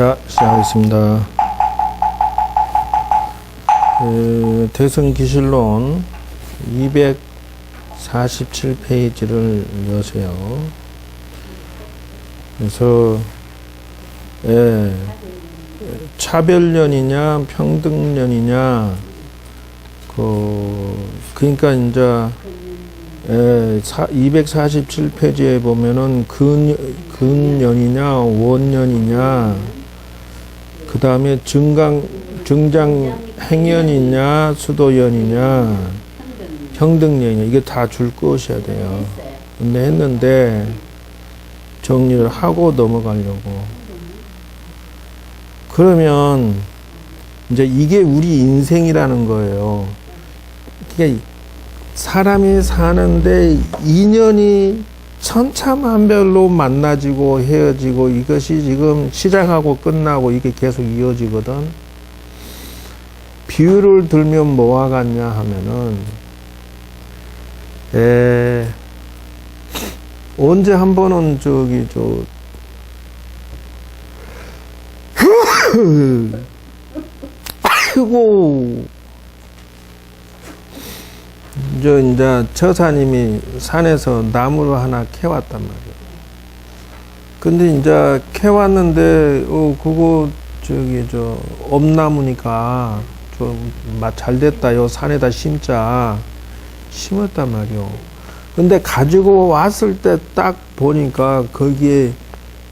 자, 시작하겠습니다. 대승기술론 247페이지를 여세요. 그래서 차별련이냐 평등련이냐 그러니까 이제 247페이지에 보면은 근년이냐 원년이냐 그 다음에 증장행연이냐 수도연이냐 평등연이냐 이게 다 줄 것이어야 돼요. 근데 했는데 정리를 하고 넘어가려고. 그러면 이제 이게 우리 인생이라는 거예요. 그러니까 사람이 사는데 인연이 천차만별로 만나지고 헤어지고 이것이 지금 시작하고 끝나고 이게 계속 이어지거든. 비유를 들면 뭐와 같냐 하면은 언제 한 번은 아이고 이제 처사님이 산에서 나무를 하나 캐왔단 말이에요. 근데 이제 캐왔는데 그거 엄나무니까 잘 됐다. 요 산에다 심었단 말이요. 근데 가지고 왔을 때 딱 보니까 거기에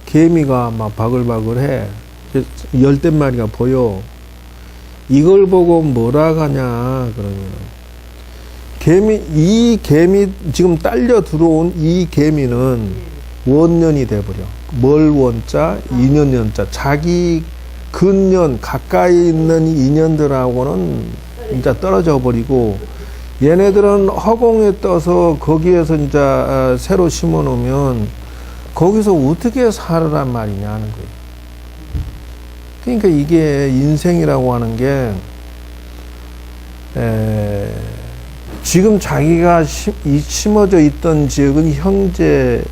개미가 막 바글바글해. 열댓 마리가 보여. 이걸 보고 뭐라 하냐 그러면 이 개미 지금 딸려 들어온 이 개미는 원년이 돼버려. 멀 원자, 인연 연자. 자기 근년 가까이 있는 인연들하고는 진짜 떨어져 버리고 얘네들은 허공에 떠서 거기에서 이제 새로 심어 놓으면 거기서 어떻게 살으란 말이냐 하는 거예요. 그러니까 이게 인생이라고 하는 게 지금 자기가 심어져 있던 지역은 형제,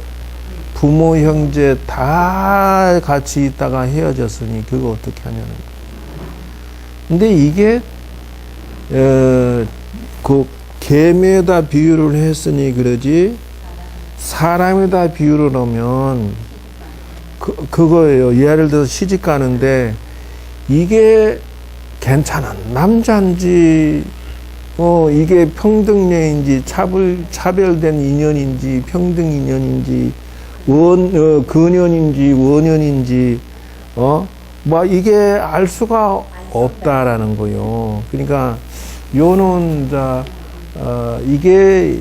부모, 형제 다 같이 있다가 헤어졌으니 그거 어떻게 하냐는 거예요. 근데 이게 그 개미에다 비유를 했으니 그러지 사람에다 비유를 하면 그거예요. 예를 들어서 시집 가는데 이게 괜찮은 남자인지 이게 평등녀인지 차별된 인연인지 평등 인연인지 근연인지 원연인지 뭐 이게 알 수가 없다라는 거요. 그러니까 요는 이게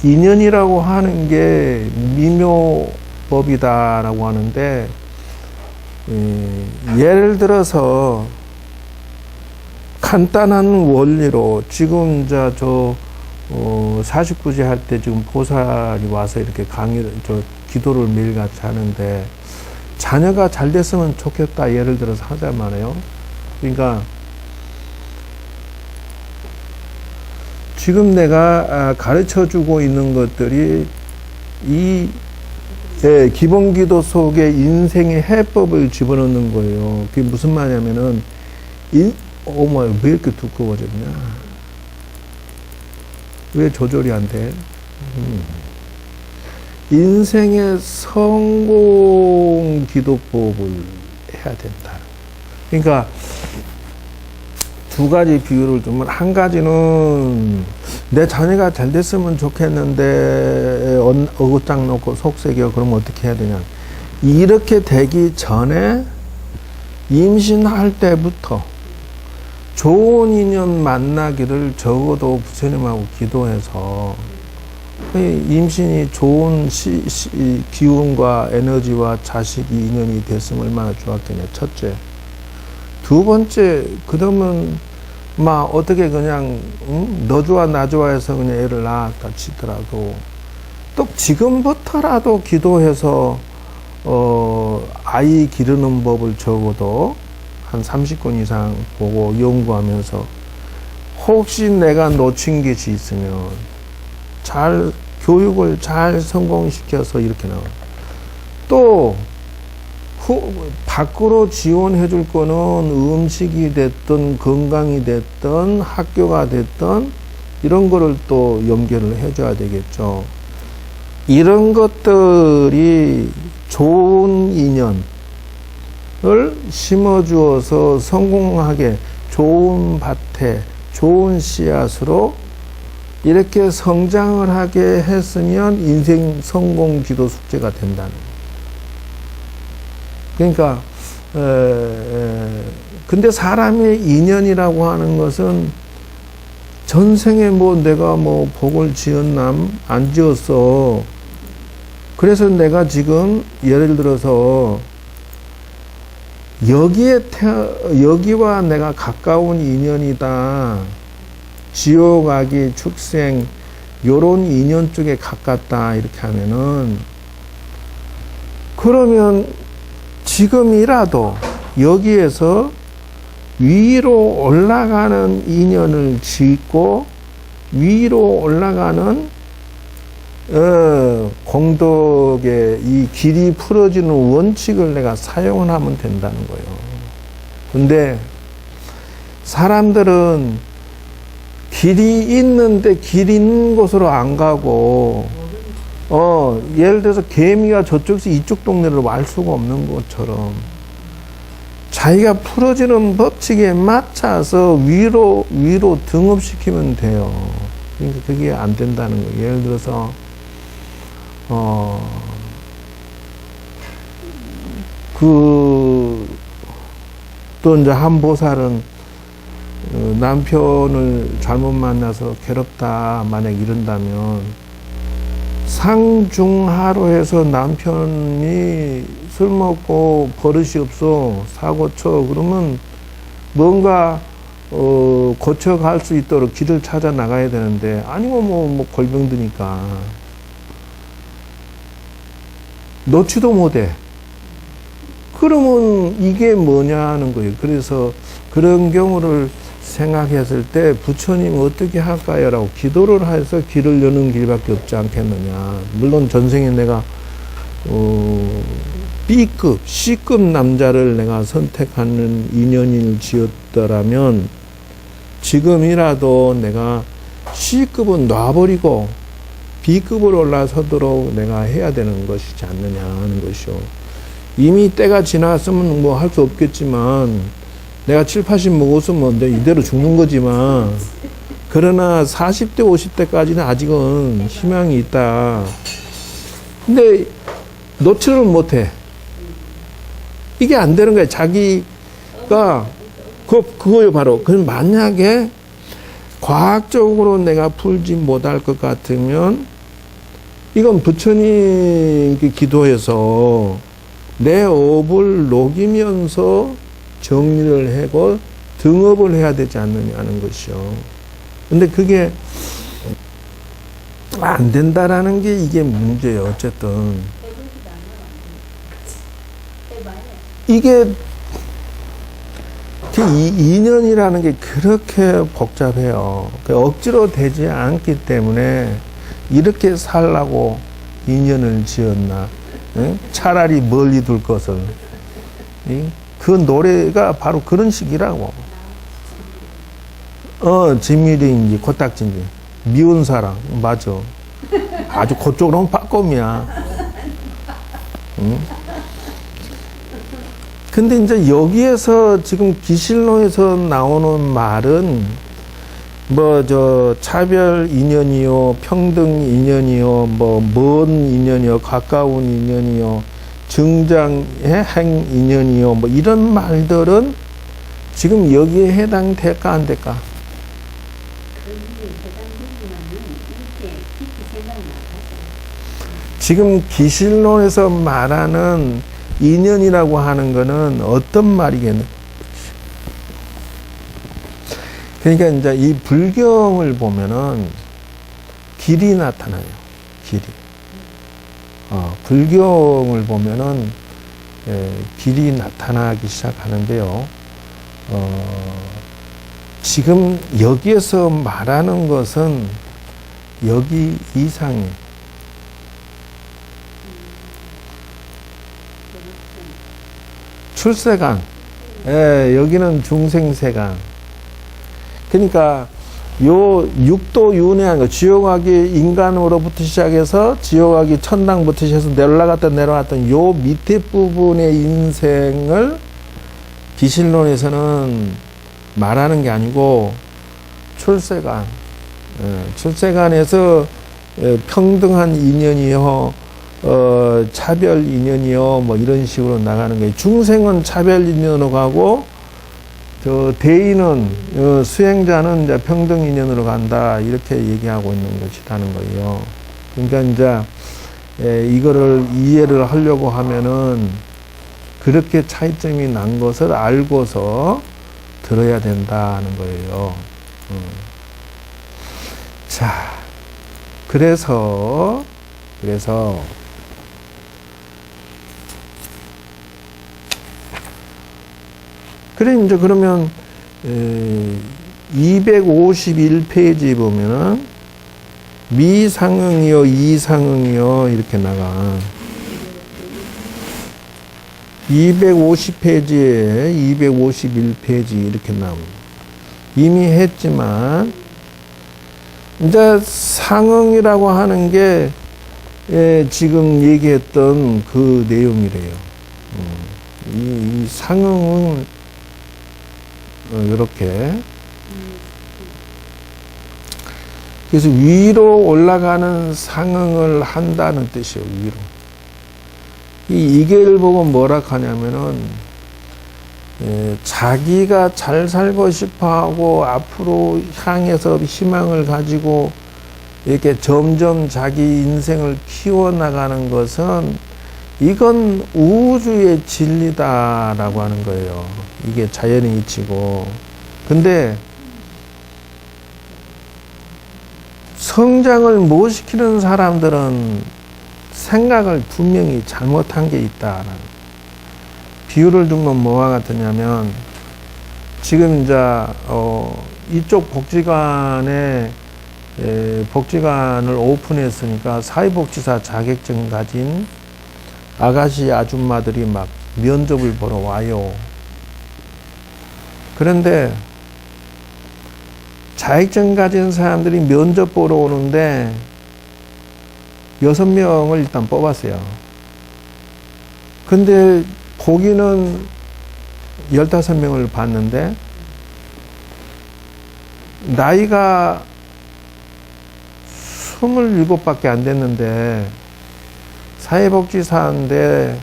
인연이라고 하는 게 미묘법이다라고 하는데 예를 들어서 간단한 원리로 지금 49제 할 때 지금 보살이 와서 이렇게 강의를 기도를 매일같이 하는데 자녀가 잘 됐으면 좋겠다 예를 들어서 하자 말이에요. 그러니까 지금 내가 가르쳐 주고 있는 것들이 기본 기도 속에 인생의 해법을 집어넣는 거예요. 그게 무슨 말이냐면은 왜 이렇게 두꺼워졌냐? 왜 조절이 안 돼? 인생의 성공 기도법을 해야 된다. 그러니까 두 가지 비유를 두면 한 가지는 내 자녀가 잘 됐으면 좋겠는데 어긋장 놓고 속색이요. 그러면 어떻게 해야 되냐? 이렇게 되기 전에 임신할 때부터 좋은 인연 만나기를 적어도 부처님하고 기도해서 임신이 좋은 기운과 에너지와 자식이 인연이 됐으면 얼마나 좋았겠냐. 첫째. 두 번째, 그러면 어떻게 그냥 너 좋아 나 좋아해서 그냥 애를 낳았다 치더라도 또 지금부터라도 기도해서 아이 기르는 법을 적어도 한 30권 이상 보고 연구하면서 혹시 내가 놓친 것이 있으면 교육을 잘 성공시켜서 이렇게 나와요. 또 밖으로 지원해 줄 거는 음식이 됐든 건강이 됐든 학교가 됐든 이런 거를 또 연결을 해줘야 되겠죠. 이런 것들이 좋은 인연을 심어주어서 성공하게 좋은 밭에 좋은 씨앗으로 이렇게 성장을 하게 했으면 인생 성공 기도 숙제가 된다는 거예요. 그러니까 근데 사람의 인연이라고 하는 것은 전생에 뭐 내가 뭐 복을 지었나 안 지었어. 그래서 내가 지금 예를 들어서 여기와 내가 가까운 인연이다. 지옥, 아기, 축생 요런 인연 쪽에 가깝다 이렇게 하면은 그러면 지금이라도 여기에서 위로 올라가는 인연을 짓고 위로 올라가는 공덕의 이 길이 풀어지는 원칙을 내가 사용을 하면 된다는 거예요. 근데 사람들은 길이 있는데 길 있는 곳으로 안 가고 예를 들어서 개미가 저쪽에서 이쪽 동네를 왈 수가 없는 것처럼 자기가 풀어지는 법칙에 맞춰서 위로 등업시키면 돼요. 그러니까 그게 안 된다는 거예요. 예를 들어서 또 이제 한 보살은 남편을 잘못 만나서 괴롭다 만약 이런다면 상중하로 해서 남편이 술 먹고 버릇이 없어 사고쳐 그러면 뭔가 고쳐갈 수 있도록 길을 찾아 나가야 되는데 아니면 뭐 골병드니까 놓지도 못해. 그러면 이게 뭐냐는 거예요. 그래서 그런 경우를 생각했을 때 부처님 어떻게 할까요? 라고 기도를 해서 길을 여는 길밖에 없지 않겠느냐. 물론 전생에 내가 B급, C급 남자를 내가 선택하는 인연을 지었더라면 지금이라도 내가 C급은 놔버리고 B급으로 올라서도록 내가 해야 되는 것이지 않느냐 하는 것이요. 이미 때가 지났으면 뭐 할 수 없겠지만 내가 7, 80 먹었으면 내가 이대로 죽는 거지만 그러나 40대, 50대까지는 아직은 희망이 있다. 근데 놓지를 못해. 이게 안 되는 거야. 자기가 그거요 바로. 그럼 만약에 과학적으로 내가 풀지 못할 것 같으면 이건 부처님께 기도해서 내 업을 녹이면서 정리를 하고 등업을 해야 되지 않느냐는 것이요. 근데 그게 안 된다라는 게 이게 문제예요. 어쨌든 이게 이 인연이라는 게 그렇게 복잡해요. 억지로 되지 않기 때문에 이렇게 살라고 인연을 지었나? 응? 차라리 멀리 둘 것을. 응? 그 노래가 바로 그런 식이라고. 진미령인지 코딱지인지 미운 사랑 맞아. 아주 그쪽으로 빠꼼이야. 응? 근데 이제 여기에서 지금 기실론에서 나오는 말은 차별 인연이요, 평등 인연이요, 먼 인연이요, 가까운 인연이요, 증장행 인연이요, 이런 말들은 지금 여기에 해당될까 안 될까? 지금 기실론에서 말하는 인연이라고 하는 거는 어떤 말이겠는? 그러니까 이제 이 불경을 보면은 길이 나타나요. 길이. 불경을 보면은 길이 나타나기 시작하는데요. 지금 여기에서 말하는 것은 여기 이상이에요. 출세간. 예, 여기는 중생세간. 그러니까 요 육도 윤회한 거, 지옥하기 인간으로부터 시작해서 지옥하기 천당부터 시작해서 올라갔다 내려왔던 요 밑에 부분의 인생을 기실론에서는 말하는 게 아니고 출세간, 출세간에서 평등한 인연이요, 차별 인연이요, 뭐 이런 식으로 나가는 거예요. 중생은 차별 인연으로 가고, 대인은, 수행자는 이제 평등 인연으로 간다. 이렇게 얘기하고 있는 것이라는 거예요. 그러니까 이제, 이거를 이해를 하려고 하면은, 그렇게 차이점이 난 것을 알고서 들어야 된다는 거예요. 자, 그래서, 그래, 이제 그러면, 251페이지 보면은, 미상응이요, 이상응이요, 이렇게 나가. 250페이지에 251페이지 이렇게 나옵니다. 이미 했지만, 이제 상응이라고 하는 게, 지금 얘기했던 그 내용이래요. 이 상응은, 이렇게. 그래서 위로 올라가는 상응을 한다는 뜻이에요, 위로. 이 이계를 보고 뭐라 하냐면은, 자기가 잘 살고 싶어 하고, 앞으로 향해서 희망을 가지고, 이렇게 점점 자기 인생을 키워나가는 것은, 이건 우주의 진리다라고 하는 거예요. 이게 자연의 이치고. 근데, 성장을 못 시키는 사람들은 생각을 분명히 잘못한 게 있다라는. 비유를 두면 뭐와 같으냐면, 지금 이제, 이쪽 복지관에, 복지관을 오픈했으니까 사회복지사 자격증 가진 아가씨 아줌마들이 막 면접을 보러 와요. 그런데 자격증 가진 사람들이 면접 보러 오는데 6명을 일단 뽑았어요. 근데 보기는 15명을 봤는데 나이가 27밖에 안 됐는데 사회복지사인데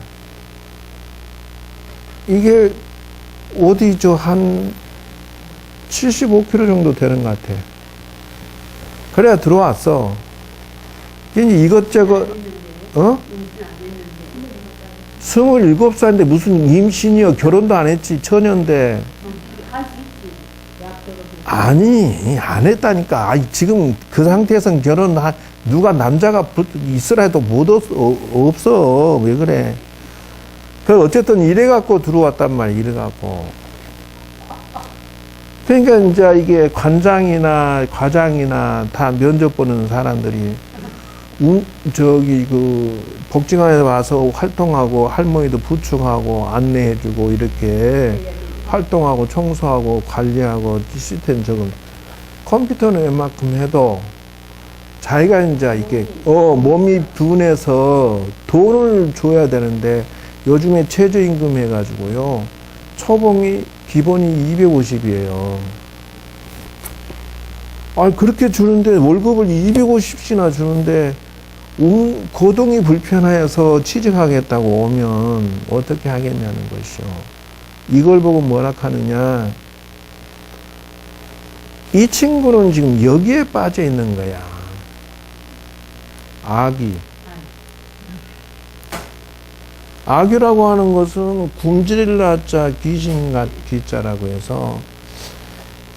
이게 어디죠? 한 75kg 정도 되는 것 같아. 그래야 들어왔어. 이것저것, 27살인데 무슨 임신이요? 결혼도 안 했지. 처녀인데. 아니, 안 했다니까. 지금 그 상태에서는 누가 남자가 있으라 해도 없어. 왜 그래? 어쨌든 이래갖고 들어왔단 말이야, 이래갖고. 그러니까 이제 이게 관장이나 과장이나 다 면접 보는 사람들이, 복지관에 와서 활동하고, 할머니도 부축하고, 안내해주고, 이렇게 활동하고, 청소하고, 관리하고, 시스템 적은 컴퓨터는 웬만큼 해도, 자기가 이제 이게, 몸이 둔해서 돈을 줘야 되는데, 요즘에 최저임금 해가지고요, 초봉이 기본이 250이에요. 그렇게 주는데, 월급을 250씩이나 주는데, 거동이 불편해서 취직하겠다고 오면 어떻게 하겠냐는 것이요. 이걸 보고 뭐라 하느냐. 이 친구는 지금 여기에 빠져 있는 거야. 악이. 악이라고 하는 것은 굶주릴라자 귀신같기자라고 해서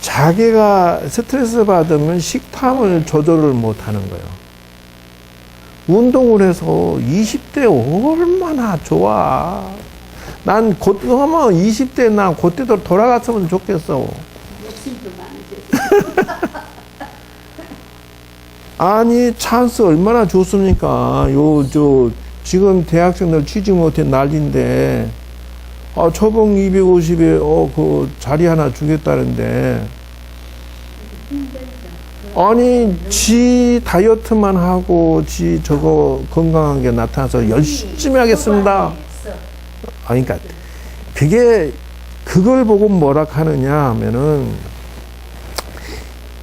자기가 스트레스 받으면 식탐을 조절을 못 하는 거예요. 운동을 해서 20대 얼마나 좋아. 난 곧 하면 20대 나 그때도 돌아갔으면 좋겠어. 아니, 찬스 얼마나 좋습니까? 지금 대학생들 취직 못해 난리인데, 초봉 250에, 그 자리 하나 주겠다는데. 아니, 지 다이어트만 하고, 지 저거 건강하게 나타나서 열심히 하겠습니다. 그러니까, 그걸 보고 뭐라 하느냐 하면은,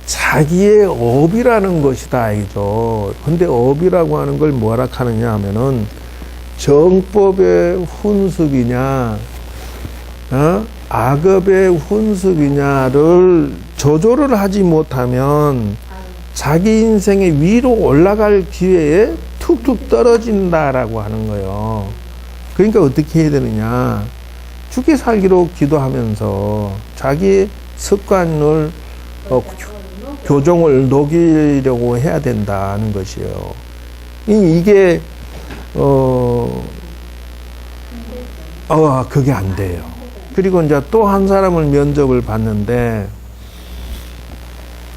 자기의 업이라는 것이다, 이죠. 근데 업이라고 하는 걸 뭐라 하느냐 하면은, 정법의 훈습이냐, 악업의 훈습이냐를 조절을 하지 못하면 자기 인생의 위로 올라갈 기회에 툭툭 떨어진다라고 하는 거예요. 그러니까 어떻게 해야 되느냐. 죽게 살기로 기도하면서 자기의 습관을, 교정을 녹이려고 해야 된다는 것이에요. 이게, 그게 안 돼요. 그리고 이제 또 한 사람을 면접을 봤는데,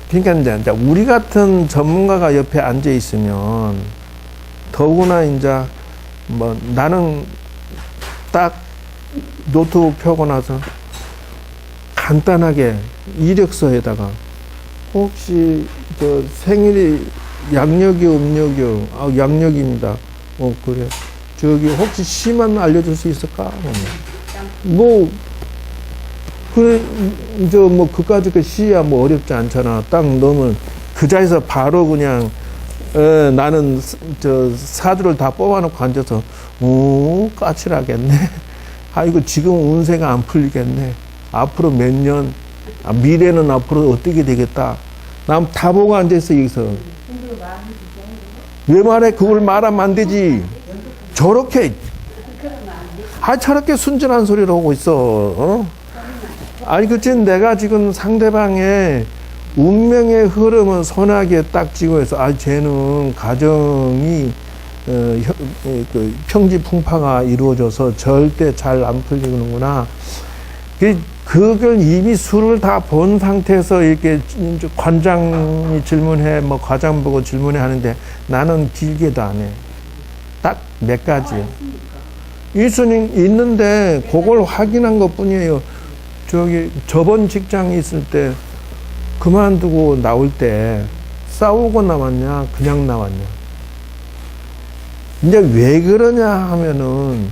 그러니까 이제 우리 같은 전문가가 옆에 앉아 있으면, 더구나 이제 뭐 나는 딱 노트북 펴고 나서 간단하게 이력서에다가 혹시 저 생일이 양력이요, 음력이요? 양력입니다. 그래. 저기 혹시 시만 알려줄 수 있을까? 뭐, 그래, 뭐, 그까짓 그 시야 뭐 어렵지 않잖아. 딱 넣으면 그 자리에서 바로 그냥, 나는 사주를 다 뽑아놓고 앉아서, 까칠하겠네. 아이고, 지금 운세가 안 풀리겠네. 앞으로 몇 년, 미래는 앞으로 어떻게 되겠다. 난 다 보고 앉아있어, 여기서. 왜 말해? 그걸 말하면 안 되지. 저렇게, 저렇게 순진한 소리를 하고 있어. 아니, 그치, 내가 지금 상대방의 운명의 흐름은 선하게 딱 찍어서, 쟤는 가정이, 평지풍파가 이루어져서 절대 잘 안 풀리는구나. 그걸 이미 수를 다 본 상태에서 이렇게 관장이 질문해, 뭐 과장 보고 질문해 하는데 나는 길게도 안 해. 딱 몇 가지. 일순이 있는데 그걸 확인한 것 뿐이에요. 저번 직장에 있을 때 그만두고 나올 때 싸우고 나왔냐, 그냥 나왔냐. 이제 왜 그러냐 하면은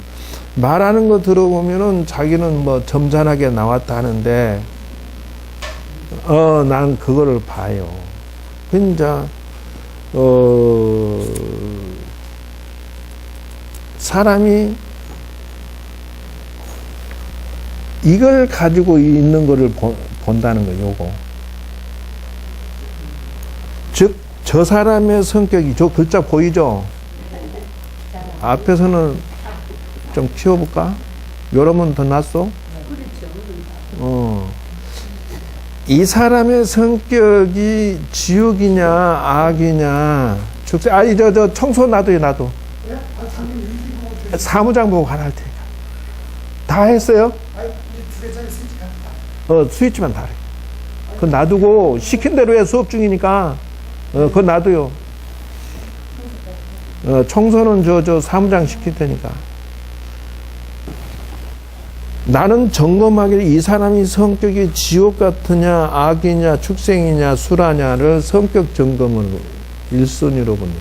말하는 거 들어보면은 자기는 뭐 점잖하게 나왔다 하는데, 난 그거를 봐요. 이제, 사람이 이걸 가지고 있는 거를 본다는 거예요, 요거. 즉, 저 사람의 성격이, 저 글자 보이죠? 앞에서는 좀 키워볼까? 여러분 더 낫소? 이 사람의 성격이 지옥이냐, 악이냐, 저 청소 놔둬요, 놔둬. 사무장 보고 가라 할 테니까. 다 했어요? 스위치만 다 해. 그거 놔두고, 시킨 대로 해, 수업 중이니까. 그거 놔둬요. 청소는 저 사무장 시킬 테니까. 나는 점검하기를 이 사람이 성격이 지옥 같으냐, 악이냐, 축생이냐, 술하냐를 성격 점검을 1순위로 보는.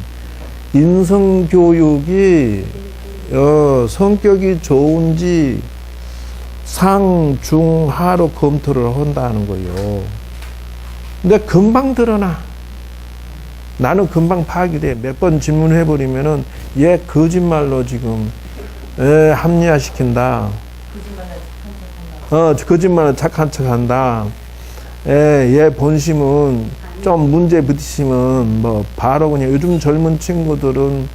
인성교육이, 성격이 좋은지 상, 중, 하로 검토를 한다는 거예요. 근데 금방 드러나. 나는 금방 파악이 돼. 몇 번 질문해버리면은 얘 거짓말로 지금, 합리화시킨다. 거짓말로 착한 척 한다. 얘 본심은 좀 문제 부딪히면 뭐 바로 그냥 요즘 젊은 친구들은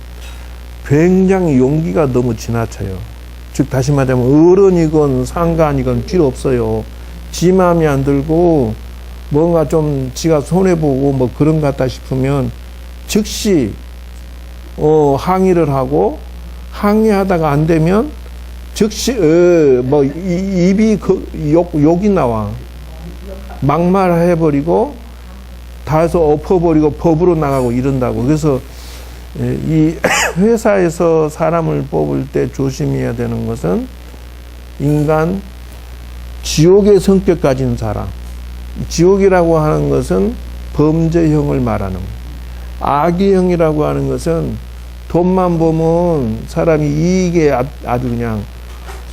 굉장히 용기가 너무 지나쳐요. 즉 다시 말하면 어른이건 상관이건 필요 없어요. 지 마음이 안 들고 뭔가 좀 지가 손해보고 뭐 그런 것 같다 싶으면 즉시 항의를 하고, 항의하다가 안 되면 즉시 뭐 입이 욕이 나와. 막말해버리고 다 해서 엎어버리고 법으로 나가고 이런다고. 그래서 이 회사에서 사람을 뽑을 때 조심해야 되는 것은 인간, 지옥의 성격 가진 사람. 지옥이라고 하는 것은 범죄형을 말하는 거예요. 악의형이라고 하는 것은 돈만 보면 사람이 이익에 아주 그냥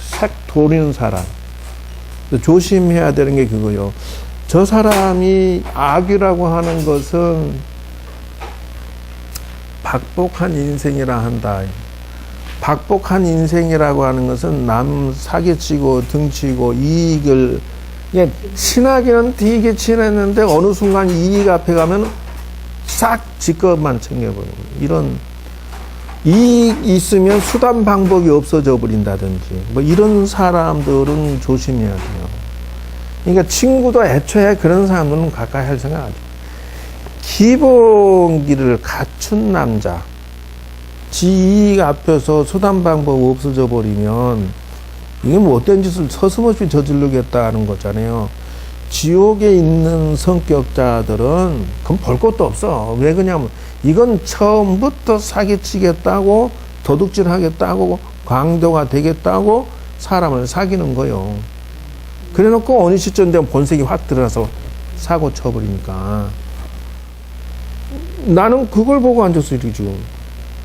싹 도리는 사람. 조심해야 되는 게 그거요. 저 사람이 악이라고 하는 것은 박복한 인생이라 한다. 박복한 인생이라고 하는 것은 남 사기치고 등치고 이익을, 그냥 친하기는 되게 친했는데 어느 순간 이익 앞에 가면 싹 지 것만 챙겨버리고, 이런 이익 있으면 수단 방법이 없어져 버린다든지 뭐 이런 사람들은 조심해야 돼요. 그러니까 친구도 애초에 그런 사람들은 가까이 할 생각 안 해요. 기본기를 갖춘 남자, 지 이익 앞에서 수단 방법 없어져 버리면 이게 뭐 어떤 짓을 서슴없이 저지르겠다는 거잖아요. 지옥에 있는 성격자들은 그건 볼 것도 없어. 왜 그러냐면 이건 처음부터 사기치겠다고, 도둑질하겠다고, 강도가 되겠다고 사람을 사귀는 거요. 그래놓고 어느 시점 되면 본색이 확 드러나서 사고 쳐버리니까. 나는 그걸 보고 앉았어, 지금.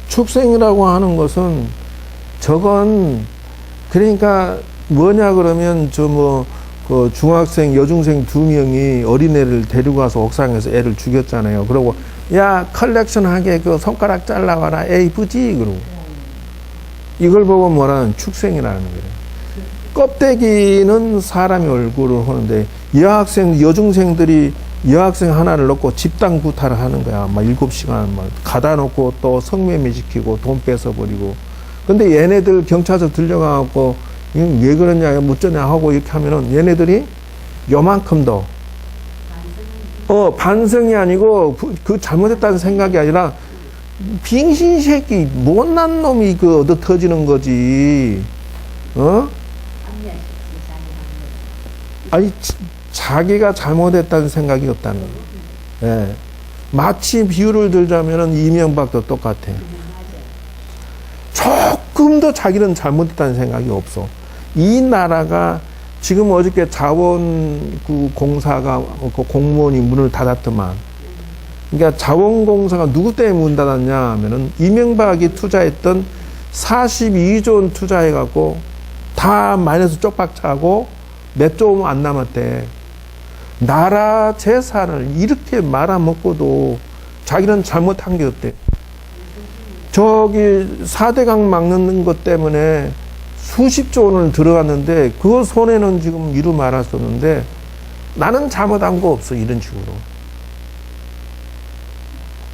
축생이라고 하는 것은 저건, 그러니까 뭐냐 그러면 그 중학생, 여중생 2명이 어린애를 데리고 가서 옥상에서 애를 죽였잖아요. 그러고 야, 컬렉션 하게 그 손가락 잘라와라. 에이, 부지. 그러고. 이걸 보고 뭐라는 축생이라는 거예요. 껍데기는 사람의 얼굴을 하는데 여중생들이 여학생 하나를 넣고 집단 구타를 하는 거야. 막 7시간 막 가다 놓고 또 성매매 시키고 돈 뺏어버리고. 근데 얘네들 경찰서 들려가갖고 왜 그러냐, 묻자냐 하고 이렇게 하면은 얘네들이 요만큼 더 반성이 아니고 그 잘못했다는 생각이 아니라 빙신 새끼 못난 놈이 그 얻어 터지는 거지. 아니 자기가 잘못했다는 생각이 없다는 거예요. 예. 마치 비유를 들자면은 이명박도 똑같아. 조금 더 자기는 잘못했다는 생각이 없어. 이 나라가 지금 어저께 자원공사가 공무원이 문을 닫았더만. 그러니까 자원공사가 누구 때문에 문 닫았냐 하면은 이명박이 투자했던 42조 원 투자해갖고 다 마이너스 쪽박 차고 몇 조 안 남았대. 나라 재산을 이렇게 말아먹고도 자기는 잘못한 게 없대. 저기 4대강 막는 것 때문에 수십조 원을 들어갔는데 그 손해는 지금 이루 말았었는데 나는 잘못한 거 없어, 이런 식으로.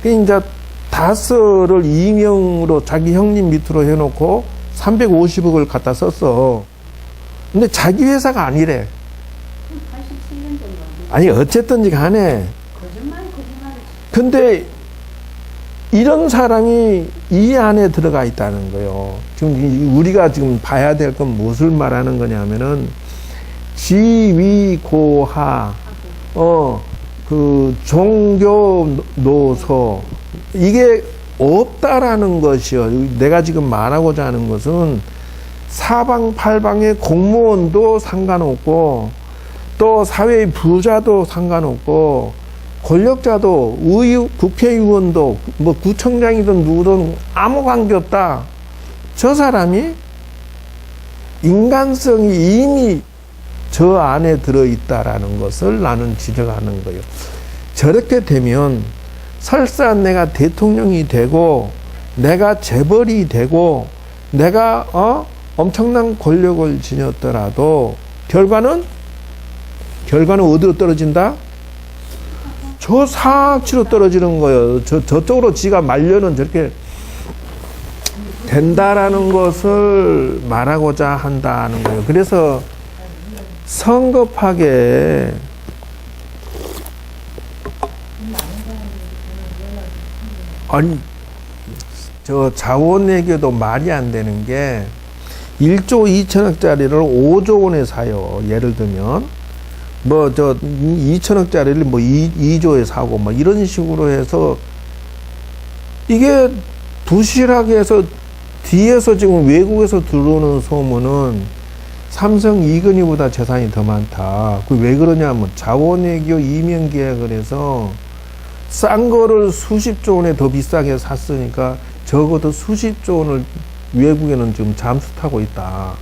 이제 다스를 이명으로 자기 형님 밑으로 해놓고 350억을 갖다 썼어. 근데 자기 회사가 아니래. 87년 정도. 아니 어쨌든지 간에. 거짓말. 근데 이런 사람이 이 안에 들어가 있다는 거예요. 지금 우리가 지금 봐야 될 건 무엇을 말하는 거냐면은 지위고하, 그 종교 노소, 이게 없다라는 것이요. 내가 지금 말하고자 하는 것은 사방팔방의 공무원도 상관없고 또 사회의 부자도 상관없고 권력자도 국회의원도 뭐 구청장이든 누구든 아무 관계없다. 저 사람이 인간성이 이미 저 안에 들어있다라는 것을 나는 지적하는 거예요. 저렇게 되면 설사 내가 대통령이 되고 내가 재벌이 되고 내가 엄청난 권력을 지녔더라도 결과는 어디로 떨어진다? 저 사악치로 떨어지는 거예요. 저쪽으로 지가 말려는 저렇게 된다라는 것을 말하고자 한다는 거예요. 그래서 성급하게 아니 저 자원외교도 말이 안 되는 게 1조 2천억짜리를 5조 원에 사요. 예를 들면 뭐 2천억짜리를 뭐 2조에 사고 뭐 이런 식으로 해서 이게 부실하게 해서 뒤에서 지금 외국에서 들어오는 소문은 삼성 이건희보다 재산이 더 많다. 그 왜 그러냐면 자원외교 이명계약을 해서 싼 거를 수십조 원에 더 비싸게 샀으니까 적어도 수십조 원을 외국에는 지금 잠수 타고 있다.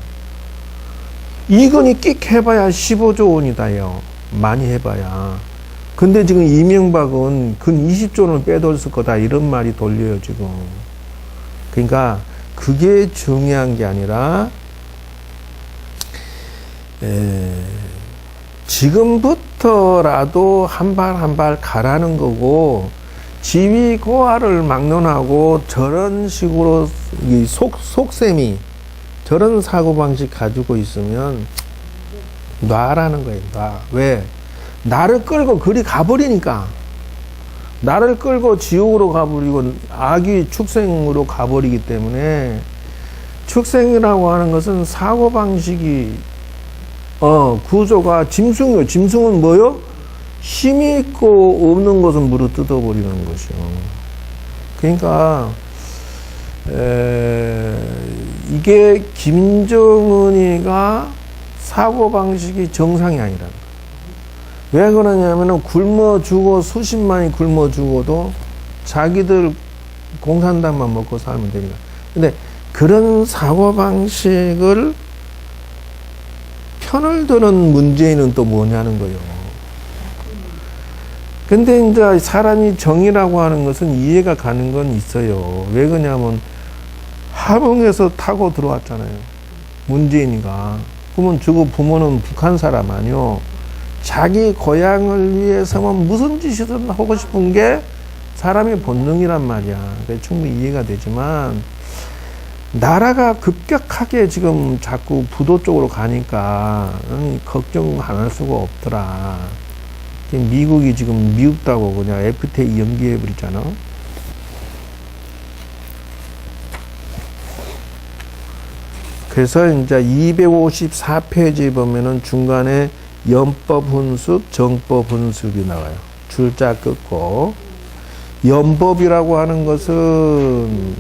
이건희 끽 해봐야 15조 원이다요. 많이 해봐야. 근데 지금 이명박은 근 20조 원을 빼돌릴 거다. 이런 말이 돌려요, 지금. 그러니까 그게 중요한 게 아니라 지금부터라도 한 발 한 발 가라는 거고, 지위 고하를 막론하고 저런 식으로 속셈이 저런 사고방식 가지고 있으면 놔라는 거예요. 놔. 왜? 나를 끌고 그리 가버리니까. 나를 끌고 지옥으로 가버리고 악이 축생으로 가버리기 때문에, 축생이라고 하는 것은 사고방식이 구조가 짐승이요. 짐승은 뭐요? 힘이 있고 없는 것은 물어 뜯어버리는 것이요. 그러니까 이게 김정은이가 사고방식이 정상이 아니라는 거예요. 왜 그러냐면은 굶어 죽어 수십만이 굶어 죽어도 자기들 공산당만 먹고 살면 되니까. 근데 그런 사고방식을 편을 드는 문재인은 또 뭐냐는 거예요. 근데 이제 사람이 정의라고 하는 것은 이해가 가는 건 있어요. 왜 그러냐면 하봉에서 타고 들어왔잖아요. 문재인이가. 그러면 저거 부모는 북한 사람 아니요. 자기 고향을 위해서만 무슨 짓이든 하고 싶은 게 사람의 본능이란 말이야. 그래서 충분히 이해가 되지만, 나라가 급격하게 지금 자꾸 부도 쪽으로 가니까 걱정 안 할 수가 없더라. 미국이 지금 미흡다고 그냥 FTA 연기해버리잖아. 그래서 이제 254페이지에 보면은 중간에 연법 훈습, 정법 훈습이 나와요. 줄자 끊고. 연법이라고 하는 것은,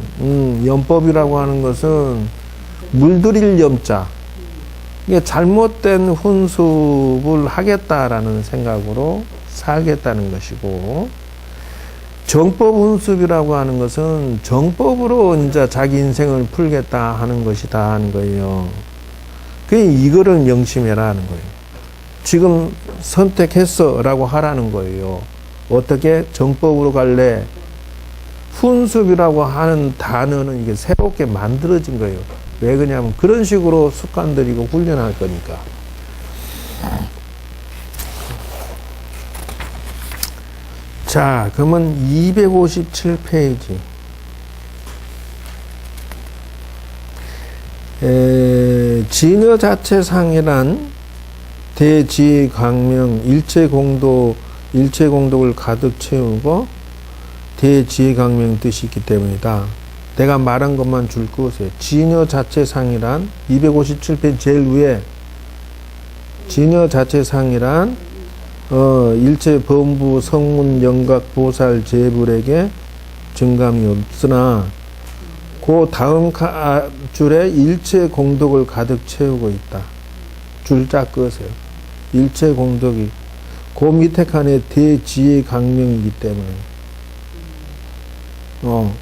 연법이라고 하는 것은 물들일 염자. 이게 잘못된 훈습을 하겠다라는 생각으로 살겠다는 것이고, 정법 훈습이라고 하는 것은 정법으로 이제 자기 인생을 풀겠다 하는 것이다 하는 거예요. 이거를 명심해라 하는 거예요. 지금 선택했어 라고 하라는 거예요. 어떻게? 정법으로 갈래? 훈습이라고 하는 단어는 이게 새롭게 만들어진 거예요. 왜 그러냐면 그런 식으로 습관들이고 훈련할 거니까. 자, 그러면 257페이지. 진여 자체상이란 대지의 광명, 일체공덕을 가득 채우고 대지의 광명 뜻이 있기 때문이다. 내가 말한 것만 줄 것이에요. 진여 자체상이란 257페이지 제일 위에 진여 자체상이란 일체 범부 성문 영각 보살 제불에게 증감이 없으나 그 다음 줄에 일체 공덕을 가득 채우고 있다. 줄자 끄세요. 일체 공덕이 그 밑에 칸에 대지의 강명이기 때문에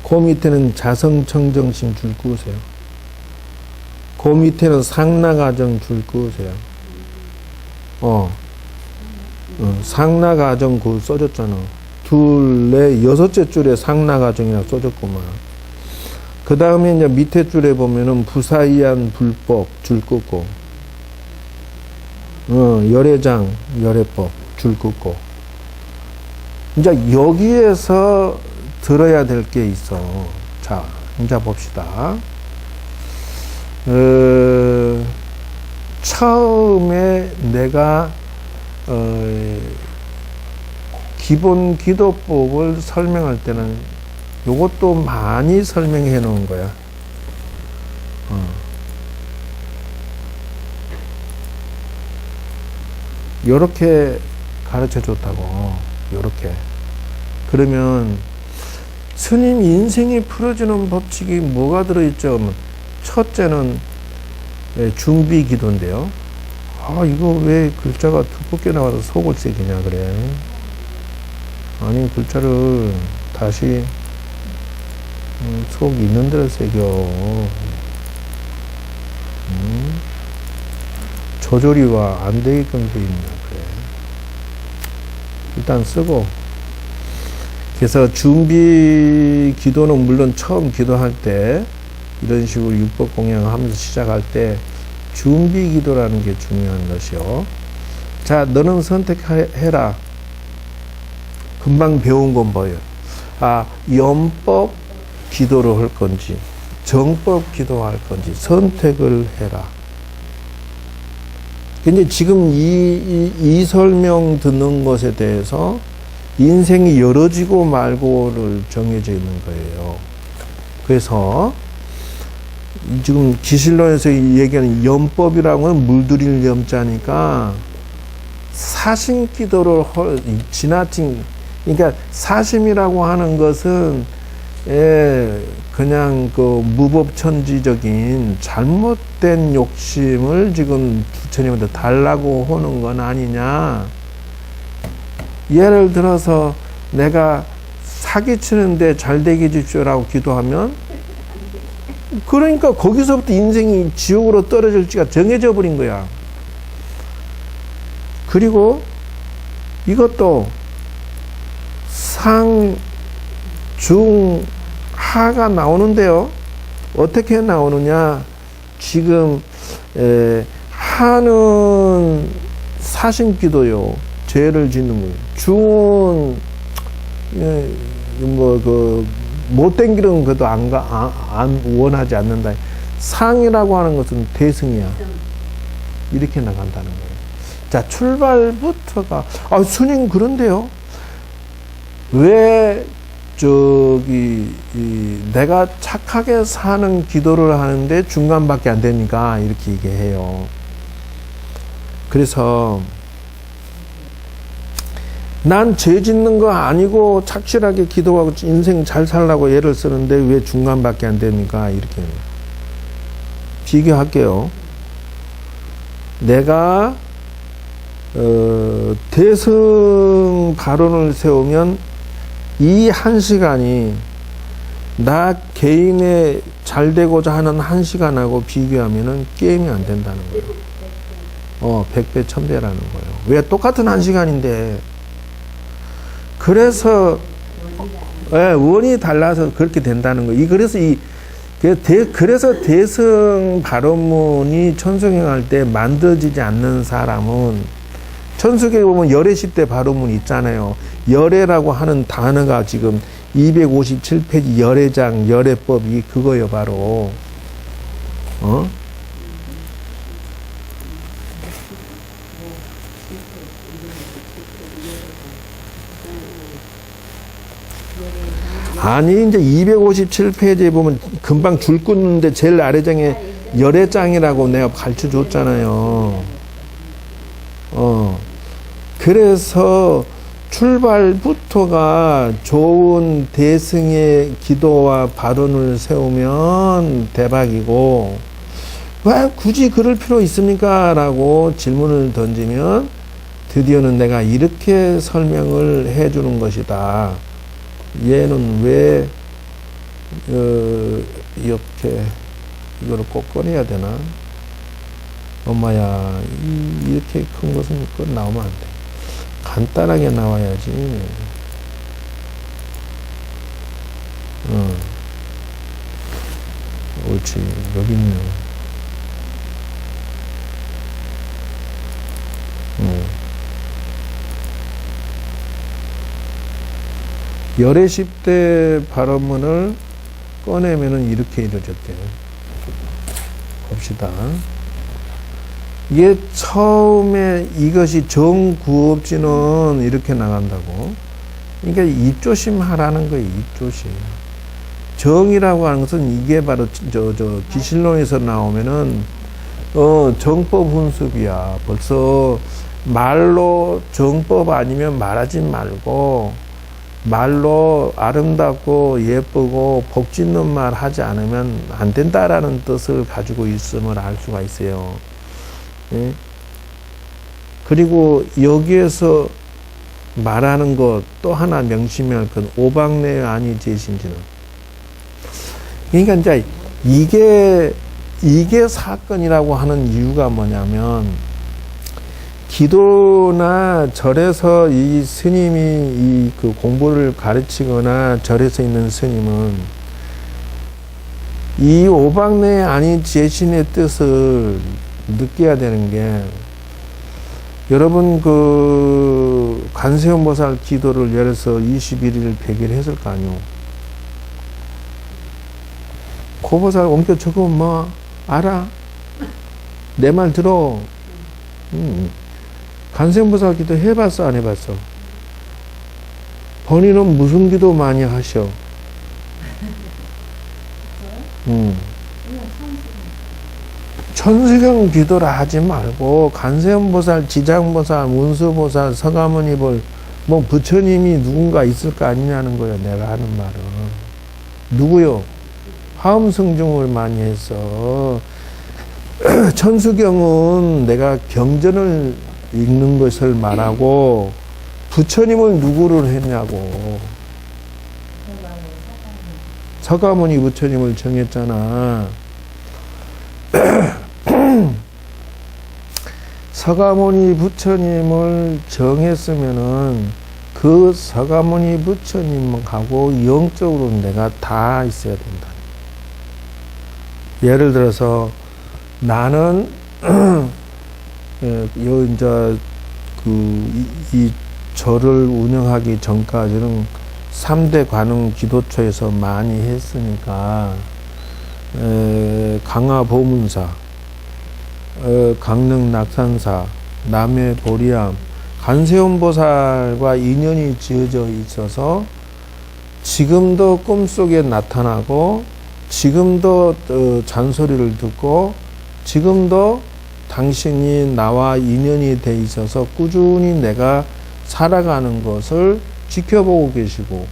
그 밑에는 자성청정심 줄 끄세요. 그 밑에는 상나가정 줄 끄세요. 상나가정 그 써줬잖아. 둘, 넷, 여섯째 줄에 상나가정이라고 써줬구만. 그 다음에 이제 밑에 줄에 보면은 부사이한 불법 줄 끄고, 열애장, 열애법 줄 끄고. 이제 여기에서 들어야 될 게 있어. 자, 이제 봅시다. 처음에 내가 기본 기도법을 설명할 때는 요것도 많이 설명해 놓은 거야. 요렇게 가르쳐 줬다고. 요렇게. 그러면 스님 인생이 풀어지는 법칙이 뭐가 들어있죠? 첫째는 예, 준비 기도인데요. 아, 이거 왜 글자가 두껍게 나와서 속을 새기냐, 그래. 아니, 글자를 다시, 속 있는 대로 새겨. 조조리와 안 되게끔 돼 있나, 그래. 일단 쓰고. 그래서 준비 기도는 물론 처음 기도할 때, 이런 식으로 율법 공양을 하면서 시작할 때, 준비 기도라는 게 중요한 것이요. 자, 너는 선택해라. 금방 배운 건 뭐예요? 아, 연법 기도를 할 건지, 정법 기도할 건지, 선택을 해라. 근데 지금 이 설명 듣는 것에 대해서 인생이 열어지고 말고를 정해져 있는 거예요. 그래서 지금 기실론에서 얘기하는 연법이라고 하면 물들일 염자니까 사심 기도를 지나친, 그러니까 사심이라고 하는 것은 그냥 그 무법천지적인 잘못된 욕심을 지금 부처님한테 달라고 하는 건 아니냐. 예를 들어서 내가 사기치는데 잘 되게 해주십시오라고 기도하면, 그러니까 거기서부터 인생이 지옥으로 떨어질지가 정해져 버린 거야. 그리고 이것도 상, 중, 하가 나오는데요. 어떻게 나오느냐. 지금 하는 사심기도요. 죄를 짓는 거예요. 중은 못된 길은 그래도 안 원하지 않는다. 상이라고 하는 것은 대승이야. 이렇게 나간다는 거예요. 자, 출발부터가, 스님, 그런데요. 왜, 내가 착하게 사는 기도를 하는데 중간밖에 안 됩니까? 이렇게 얘기해요. 그래서, 난 죄 짓는 거 아니고 착실하게 기도하고 인생 잘 살라고 애를 쓰는데 왜 중간밖에 안 됩니까? 이렇게 비교할게요. 내가 대승 발언을 세우면 이 1시간이 나 개인의 잘 되고자 하는 1시간하고 비교하면은 게임이 안 된다는 거예요. 100배, 1000배라는 거예요. 왜 똑같은 1시간인데. 그래서, 원이 달라서 그렇게 된다는 거예요. 그래서 대승 발언문이 천수경할 때 만들어지지 않는 사람은, 천수경에 보면 열애 10대 발언문 있잖아요. 열애라고 하는 단어가 지금 257페이지 열애장, 열애법이 그거예요, 바로. 아니, 이제 257페이지에 보면 금방 줄 끊는데 제일 아래장에 열애장이라고 내가 가르쳐 줬잖아요. 그래서 출발부터가 좋은 대승의 기도와 발언을 세우면 대박이고, 왜 굳이 그럴 필요 있습니까? 라고 질문을 던지면 드디어는 내가 이렇게 설명을 해 주는 것이다. 얘는 왜 이렇게 이거를 꼭 꺼내야 되나? 엄마야, 이렇게 큰 것은 꼭 나오면 안 돼. 간단하게 나와야지. 옳지. 여기 있네. 열애 10대 발언문을 꺼내면은 이렇게 이루어졌대요. 봅시다. 이게 처음에 이것이 정구업지는 이렇게 나간다고. 그러니까 입조심 하라는 거예요. 입조심. 정이라고 하는 것은 이게 바로 기실론에서 나오면은 정법 훈습이야. 벌써 말로 정법 아니면 말하지 말고 말로 아름답고 예쁘고 복 짓는 말 하지 않으면 안 된다라는 뜻을 가지고 있음을 알 수가 있어요. 예? 그리고 여기에서 말하는 것 또 하나 명심할 건 오방내 아니 제신지는. 그러니까 이제 이게 사건이라고 하는 이유가 뭐냐면, 기도나 절에서 이 스님이 그 공부를 가르치거나 절에서 있는 스님은 이 오방내 아니 제신의 뜻을 느껴야 되는 게, 여러분 그 관세음보살 기도를 예를 들어서 21일 100일 했을 거 아니요. 고보살 옮겨 적으면 뭐 알아? 내 말 들어. 관세음보살 기도 해봤어 안 해봤어? 본인은 무슨 기도 많이 하셔? 천수경 기도를 하지 말고 관세음보살, 지장보살, 문수보살, 서가모니볼, 뭐 부처님이 누군가 있을 거 아니냐는 거예요. 내가 하는 말은. 누구요? 화엄성중을 많이 했어. 천수경은 내가 경전을 읽는 것을 말하고, 부처님을 누구를 했냐고. 서가모니 부처님을 정했잖아. 서가모니 부처님을 정했으면은 그 서가모니 부처님하고 영적으로 내가 다 있어야 된다. 예를 들어서 나는 이제 이 절을 운영하기 전까지는 3대 관흥 기도처에서 많이 했으니까 강화보문사, 강릉 낙산사, 남해 보리암, 관세음보살과 인연이 지어져 있어서 지금도 꿈속에 나타나고, 지금도 잔소리를 듣고, 지금도 당신이 나와 인연이 돼 있어서 꾸준히 내가 살아가는 것을 지켜보고 계시고,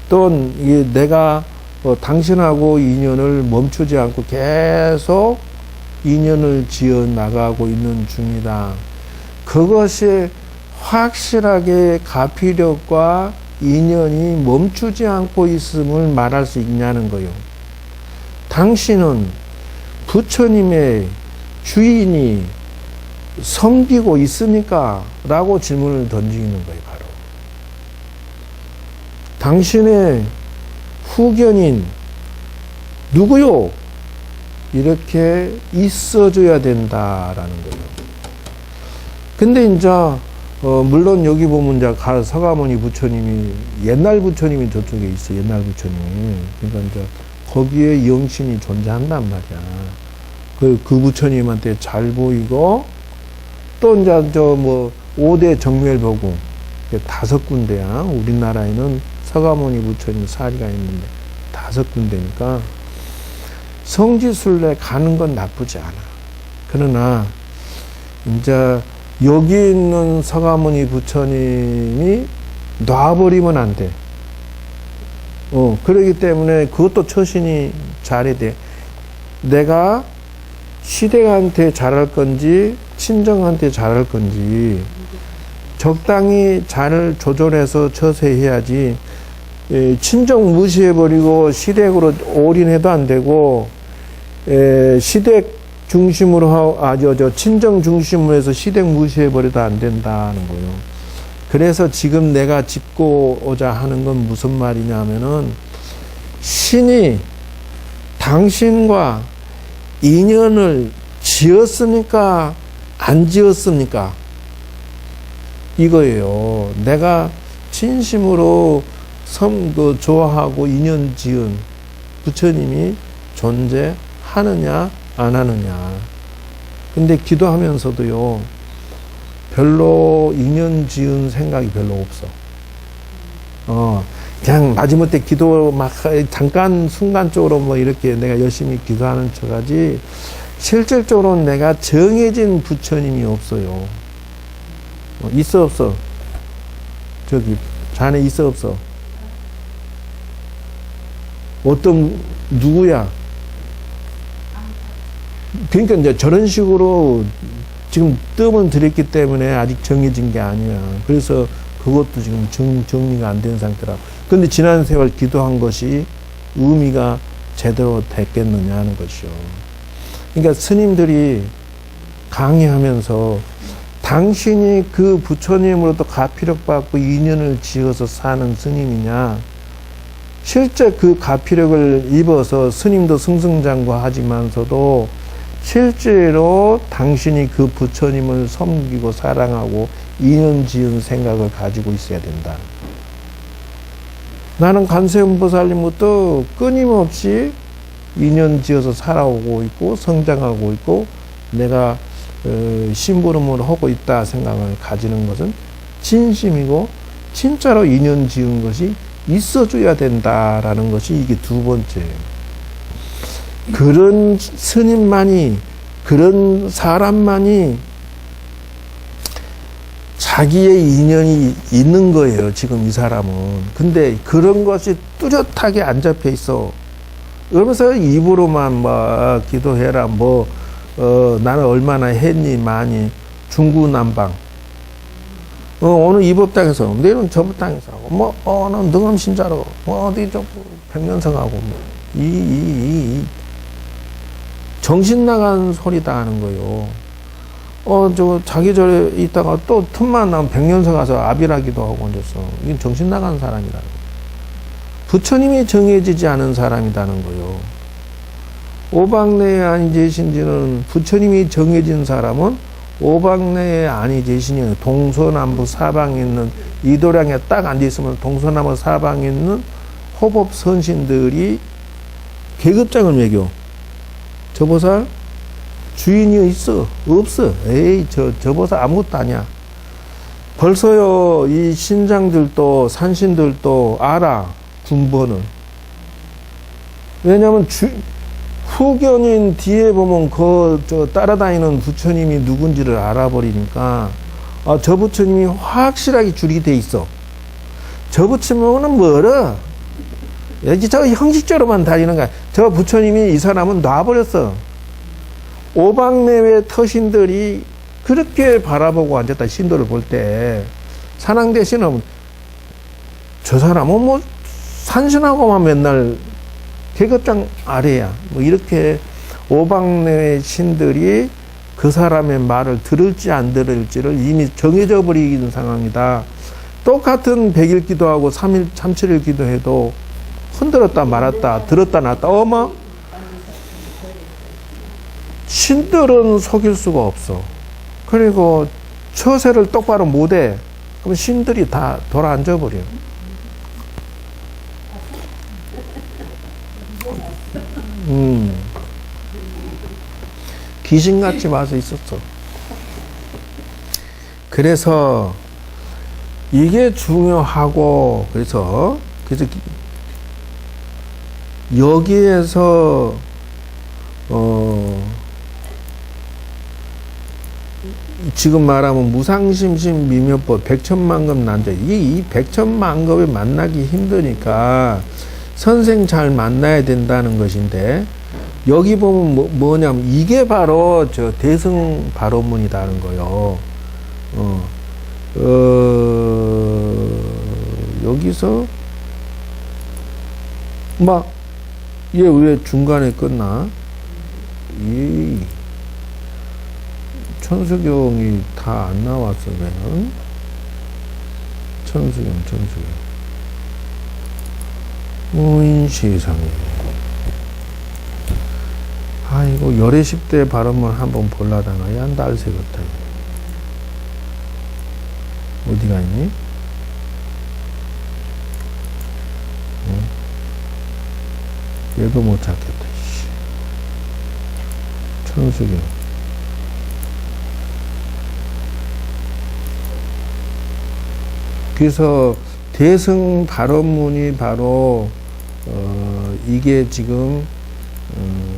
또 내가 당신하고 인연을 멈추지 않고 계속 인연을 지어 나가고 있는 중이다. 그것이 확실하게 가피력과 인연이 멈추지 않고 있음을 말할 수 있냐는 거예요. 당신은 부처님의 주인이 섬기고 있습니까? 라고 질문을 던지는 거예요, 바로. 당신의 후견인 누구요? 이렇게 있어줘야 된다라는 거예요. 근데 이제 물론 여기 보면 이제 서가모니 부처님이, 옛날 부처님이 저쪽에 있어. 옛날 부처님이. 그러니까 이제 거기에 영신이 존재한단 말이야. 그 부처님한테 잘 보이고, 또 이제 5대 정멸보궁 5군데야. 우리나라에는 서가모니 부처님 사리가 있는데 5군데니까 성지순례 가는 건 나쁘지 않아. 그러나 이제 여기 있는 서가모니 부처님이 놔버리면 안 돼. 그러기 때문에 그것도 처신이 잘해야 돼. 내가 시댁한테 잘할 건지 친정한테 잘할 건지 적당히 잘 조절해서 처세해야지. 친정 무시해버리고 시댁으로 올인해도 안 되고, 시댁 중심으로 친정 중심으로 해서 시댁 무시해버려도 안 된다는 거예요. 그래서 지금 내가 짚고자 하는 건 무슨 말이냐면은, 신이 당신과 인연을 지었습니까? 안 지었습니까? 이거예요. 내가 진심으로 좋아하고 인연 지은 부처님이 존재하느냐, 안 하느냐. 근데 기도하면서도요, 별로 인연 지은 생각이 별로 없어. 그냥 마지못해 기도 막 잠깐 순간적으로 뭐 이렇게 내가 열심히 기도하는 척하지, 실질적으로 내가 정해진 부처님이 없어요. 있어 없어? 저기 자네 있어 없어? 어떤 누구야? 그러니까 이제 저런 식으로 지금 뜸을 들였기 때문에 아직 정해진 게 아니야. 그래서 그것도 지금 정리가 안 된 상태라. 근데 지난 세월 기도한 것이 의미가 제대로 됐겠느냐 하는 것이요. 그러니까 스님들이 강의하면서 당신이 그 부처님으로부터 가피력 받고 인연을 지어서 사는 스님이냐, 실제 그 가피력을 입어서 스님도 승승장구하지만서도 실제로 당신이 그 부처님을 섬기고 사랑하고 인연 지은 생각을 가지고 있어야 된다. 나는 관세음보살님부터 끊임없이 인연 지어서 살아오고 있고 성장하고 있고 내가 심부름을 하고 있다 생각을 가지는 것은 진심이고 진짜로 인연 지은 것이 있어줘야 된다라는 것이 이게 두 번째예요. 그런 스님만이, 그런 사람만이 자기의 인연이 있는 거예요, 지금 이 사람은. 근데 그런 것이 뚜렷하게 안 잡혀 있어. 그러면서 입으로만 막 기도해라, 나는 얼마나 했니, 많이. 중구난방. 오늘 이 법당에서, 내일은 저 법당에서 하고, 넌 능엄신자로, 어디 백년성하고, 정신 나간 소리다 하는 거요. 자기 절에 있다가 또 틈만 나면 백년서 가서 아비라기도 하고 앉았어. 이건 정신 나간 사람이라고. 부처님이 정해지지 않은 사람이라는 거요. 오방내에 아니 계신지는 부처님이 정해진 사람은 오방내에 아니 계시니 동서남북 사방에 있는 이도량에 딱 앉아있으면 동서남북 사방에 있는 호법 선신들이 계급장을 매겨. 저 보살 주인이 있어? 없어. 에이, 저 보살 아무것도 아니야. 벌써요, 이 신장들도, 산신들도 알아, 군번을. 왜냐면 후견인 뒤에 보면 따라다니는 부처님이 누군지를 알아버리니까, 저 부처님이 확실하게 줄이 돼 있어. 저 부처님은 멀어. 여기 저 형식적으로만 다니는 거야. 저 부처님이 이 사람은 놔버렸어. 오방내외 터신들이 그렇게 바라보고 앉았다. 신도를 볼 때. 산왕대신은 저 사람은 산신하고만 맨날 계급장 아래야. 이렇게 오방내외 신들이 그 사람의 말을 들을지 안 들을지를 이미 정해져 버리는 상황이다. 똑같은 100일 기도하고 3일, 37일 기도해도 흔들었다 말았다, 들었다 놨다. 신들은 속일 수가 없어. 그리고 처세를 똑바로 못해. 그럼 신들이 다 돌아앉아 버려. 귀신같이 와서 있었어. 그래서 이게 중요하고, 그래서 여기에서 지금 말하면 무상심심 미묘법 백천만급 난자, 이 백천만급을 만나기 힘드니까 선생 잘 만나야 된다는 것인데, 여기 보면 뭐냐면 이게 바로 저 대승 발언문이라는 거요. 여기서 얘 왜 중간에 끝나? 이 천수경이 다 안 나왔어, 그냥. 천수경. 무인시상이. 아이고, 열애 10대 발언문 한번 볼라다가, 야, 날새 같아. 어디가 있니? 얘도 못 찾겠다, 씨. 천수경. 그래서 대승 발언문이 바로 이게 지금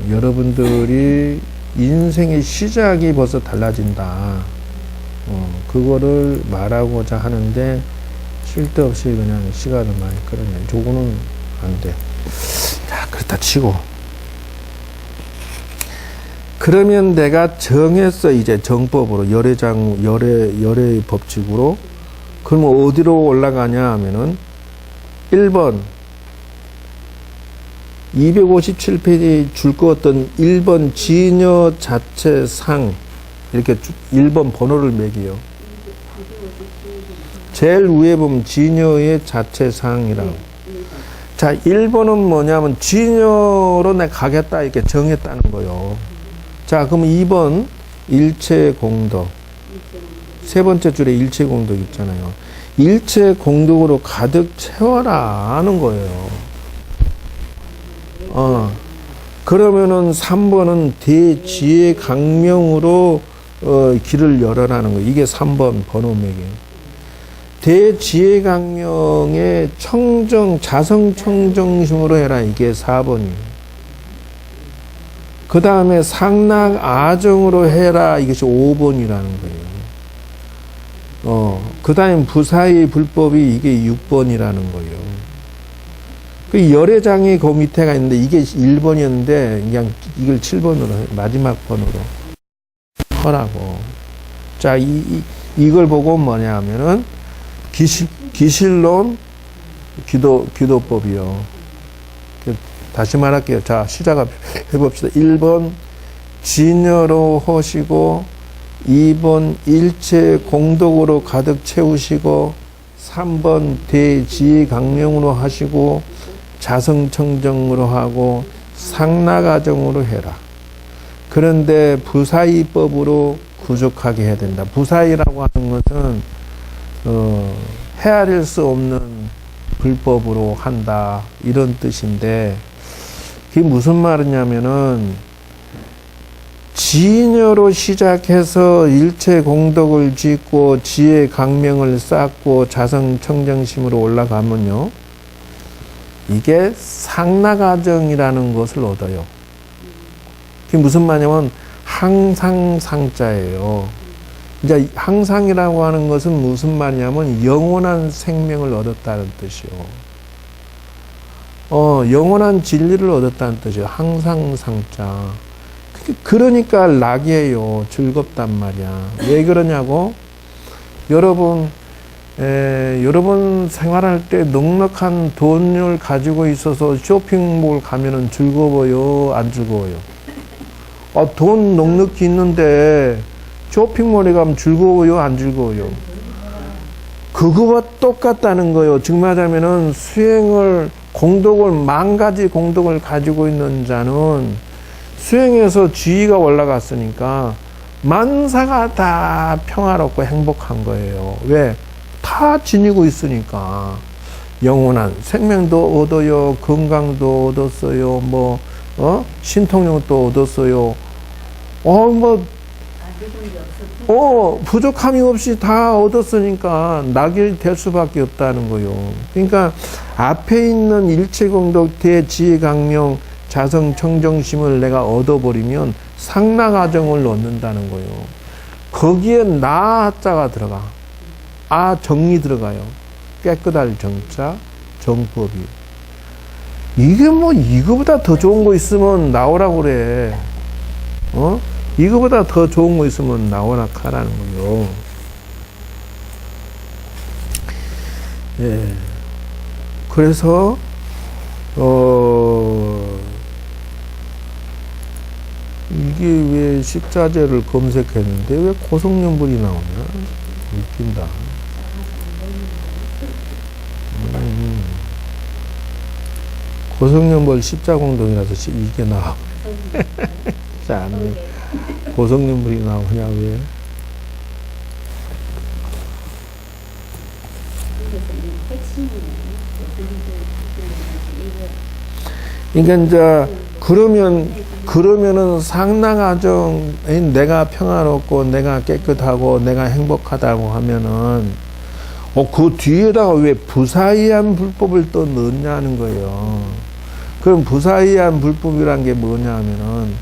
여러분들이 인생의 시작이 벌써 달라진다. 그거를 말하고자 하는데 쓸데없이 그냥 시간을 많이 끌어내. 저거는 안 돼. 자, 그렇다 치고. 그러면 내가 정했어, 이제 정법으로, 열의 법칙으로. 그러면 어디로 올라가냐 하면은, 1번, 257페이지 줄 거 어떤 1번 진여 자체 상, 이렇게 1번 번호를 매기요. 제일 위에 보면 진여의 자체 상이라고. 자, 1번은 뭐냐면 진여로 내가 가겠다 이렇게 정했다는 거요. 자, 그럼 2번 일체 공덕. 세 번째 줄에 일체 공덕 있잖아요. 일체 공덕으로 가득 채워라 하는 거예요. 그러면은 3번은 대지혜 강명으로 길을 열어라는 거예요. 이게 3번 번호 매기예요. 대지혜 강명의 청정, 자성 청정심으로 해라. 이게 4번이에요. 그 다음에 상락 아정으로 해라. 이것이 5번이라는 거예요. 그 다음에 부사의 불법이 이게 6번이라는 거예요. 그 열애장이 그 밑에가 있는데 이게 1번이었는데 그냥 이걸 7번으로 해. 마지막 번호로 하라고. 자, 이걸 보고 뭐냐 하면은 기실론 기도법이요. 다시 말할게요. 자, 시작 해봅시다. 1번 진여로 하시고, 2번 일체 공덕으로 가득 채우시고, 3번 대지혜 강명으로 하시고, 자성청정으로 하고, 상락아정으로 해라. 그런데 부사이법으로 구족하게 해야 된다. 부사이라고 하는 것은 헤아릴 수 없는 불법으로 한다 이런 뜻인데, 그게 무슨 말이냐면은 진여로 시작해서 일체 공덕을 짓고 지혜 강명을 쌓고 자성청정심으로 올라가면요, 이게 상락아정이라는 것을 얻어요. 그게 무슨 말이냐면 항상 상자예요. 이제 항상이라고 하는 것은 무슨 말이냐면 영원한 생명을 얻었다는 뜻이요. 영원한 진리를 얻었다는 뜻이요. 항상 상자. 그러니까 낙이에요. 즐겁단 말이야. 왜 그러냐고? 여러분 생활할 때 넉넉한 돈을 가지고 있어서 쇼핑몰 가면은 즐거워요? 안 즐거워요? 돈 넉넉히 있는데 쇼핑몰에 가면 즐거워요? 안 즐거워요? 그거와 똑같다는 거예요. 즉 말하면은 만 가지 공덕을 가지고 있는 자는 수행해서 지위가 올라갔으니까 만사가 다 평화롭고 행복한 거예요. 왜? 다 지니고 있으니까. 영원한 생명도 얻어요. 건강도 얻었어요. 신통력도 얻었어요. 부족함이 없이 다 얻었으니까 낙이 될 수밖에 없다는 거요. 그러니까 앞에 있는 일체공덕 대지혜 강명 자성 청정심을 내가 얻어버리면 상락아정을 얻는다는 거요. 거기에 나자가 들어가. 정이 들어가요. 깨끗할 정자, 정법이. 이게 이거보다 더 좋은 거 있으면 나오라고 그래. 이거보다 더 좋은 거 있으면 나오라 하라는 거요. 예. 그래서, 이게 왜 식자재를 검색했는데 왜 고성연불이 나오냐? 웃긴다. 고성연불 십자공동이라서 이게 나와. 자, 고성연불이 나오냐, 왜? 그러니까 이제 그러면은 상락아정에 내가 평화롭고 내가 깨끗하고 내가 행복하다고 하면은 그 뒤에다가 왜 부사이한 불법을 또 넣냐는 거예요. 그럼 부사이한 불법이란 게 뭐냐 하면은,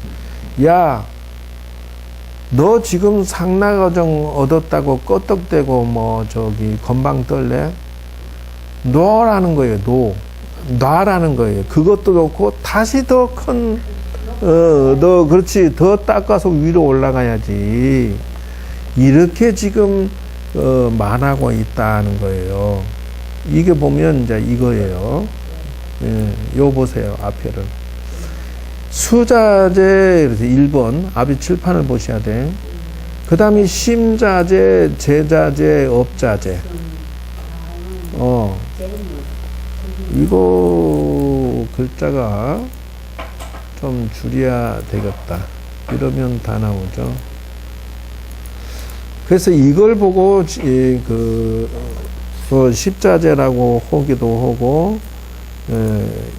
야, 너 지금 상락아정 얻었다고 껐떡대고 건방 떨래? 노라는 거예요. 놔라는 거예요. 그것도 놓고 다시 더 큰, 너 그렇지 더 닦아서 위로 올라가야지. 이렇게 지금 말하고 있다는 거예요. 이게 보면 이제 이거예요. 요 보세요 앞에를. 수자재 1번 앞에 칠판을 보셔야 돼. 그 다음에 심자재, 제자재, 업자재. 이거 글자가 좀 줄여야 되겠다. 이러면 다 나오죠. 그래서 이걸 보고 십자재라고 하기도 하고,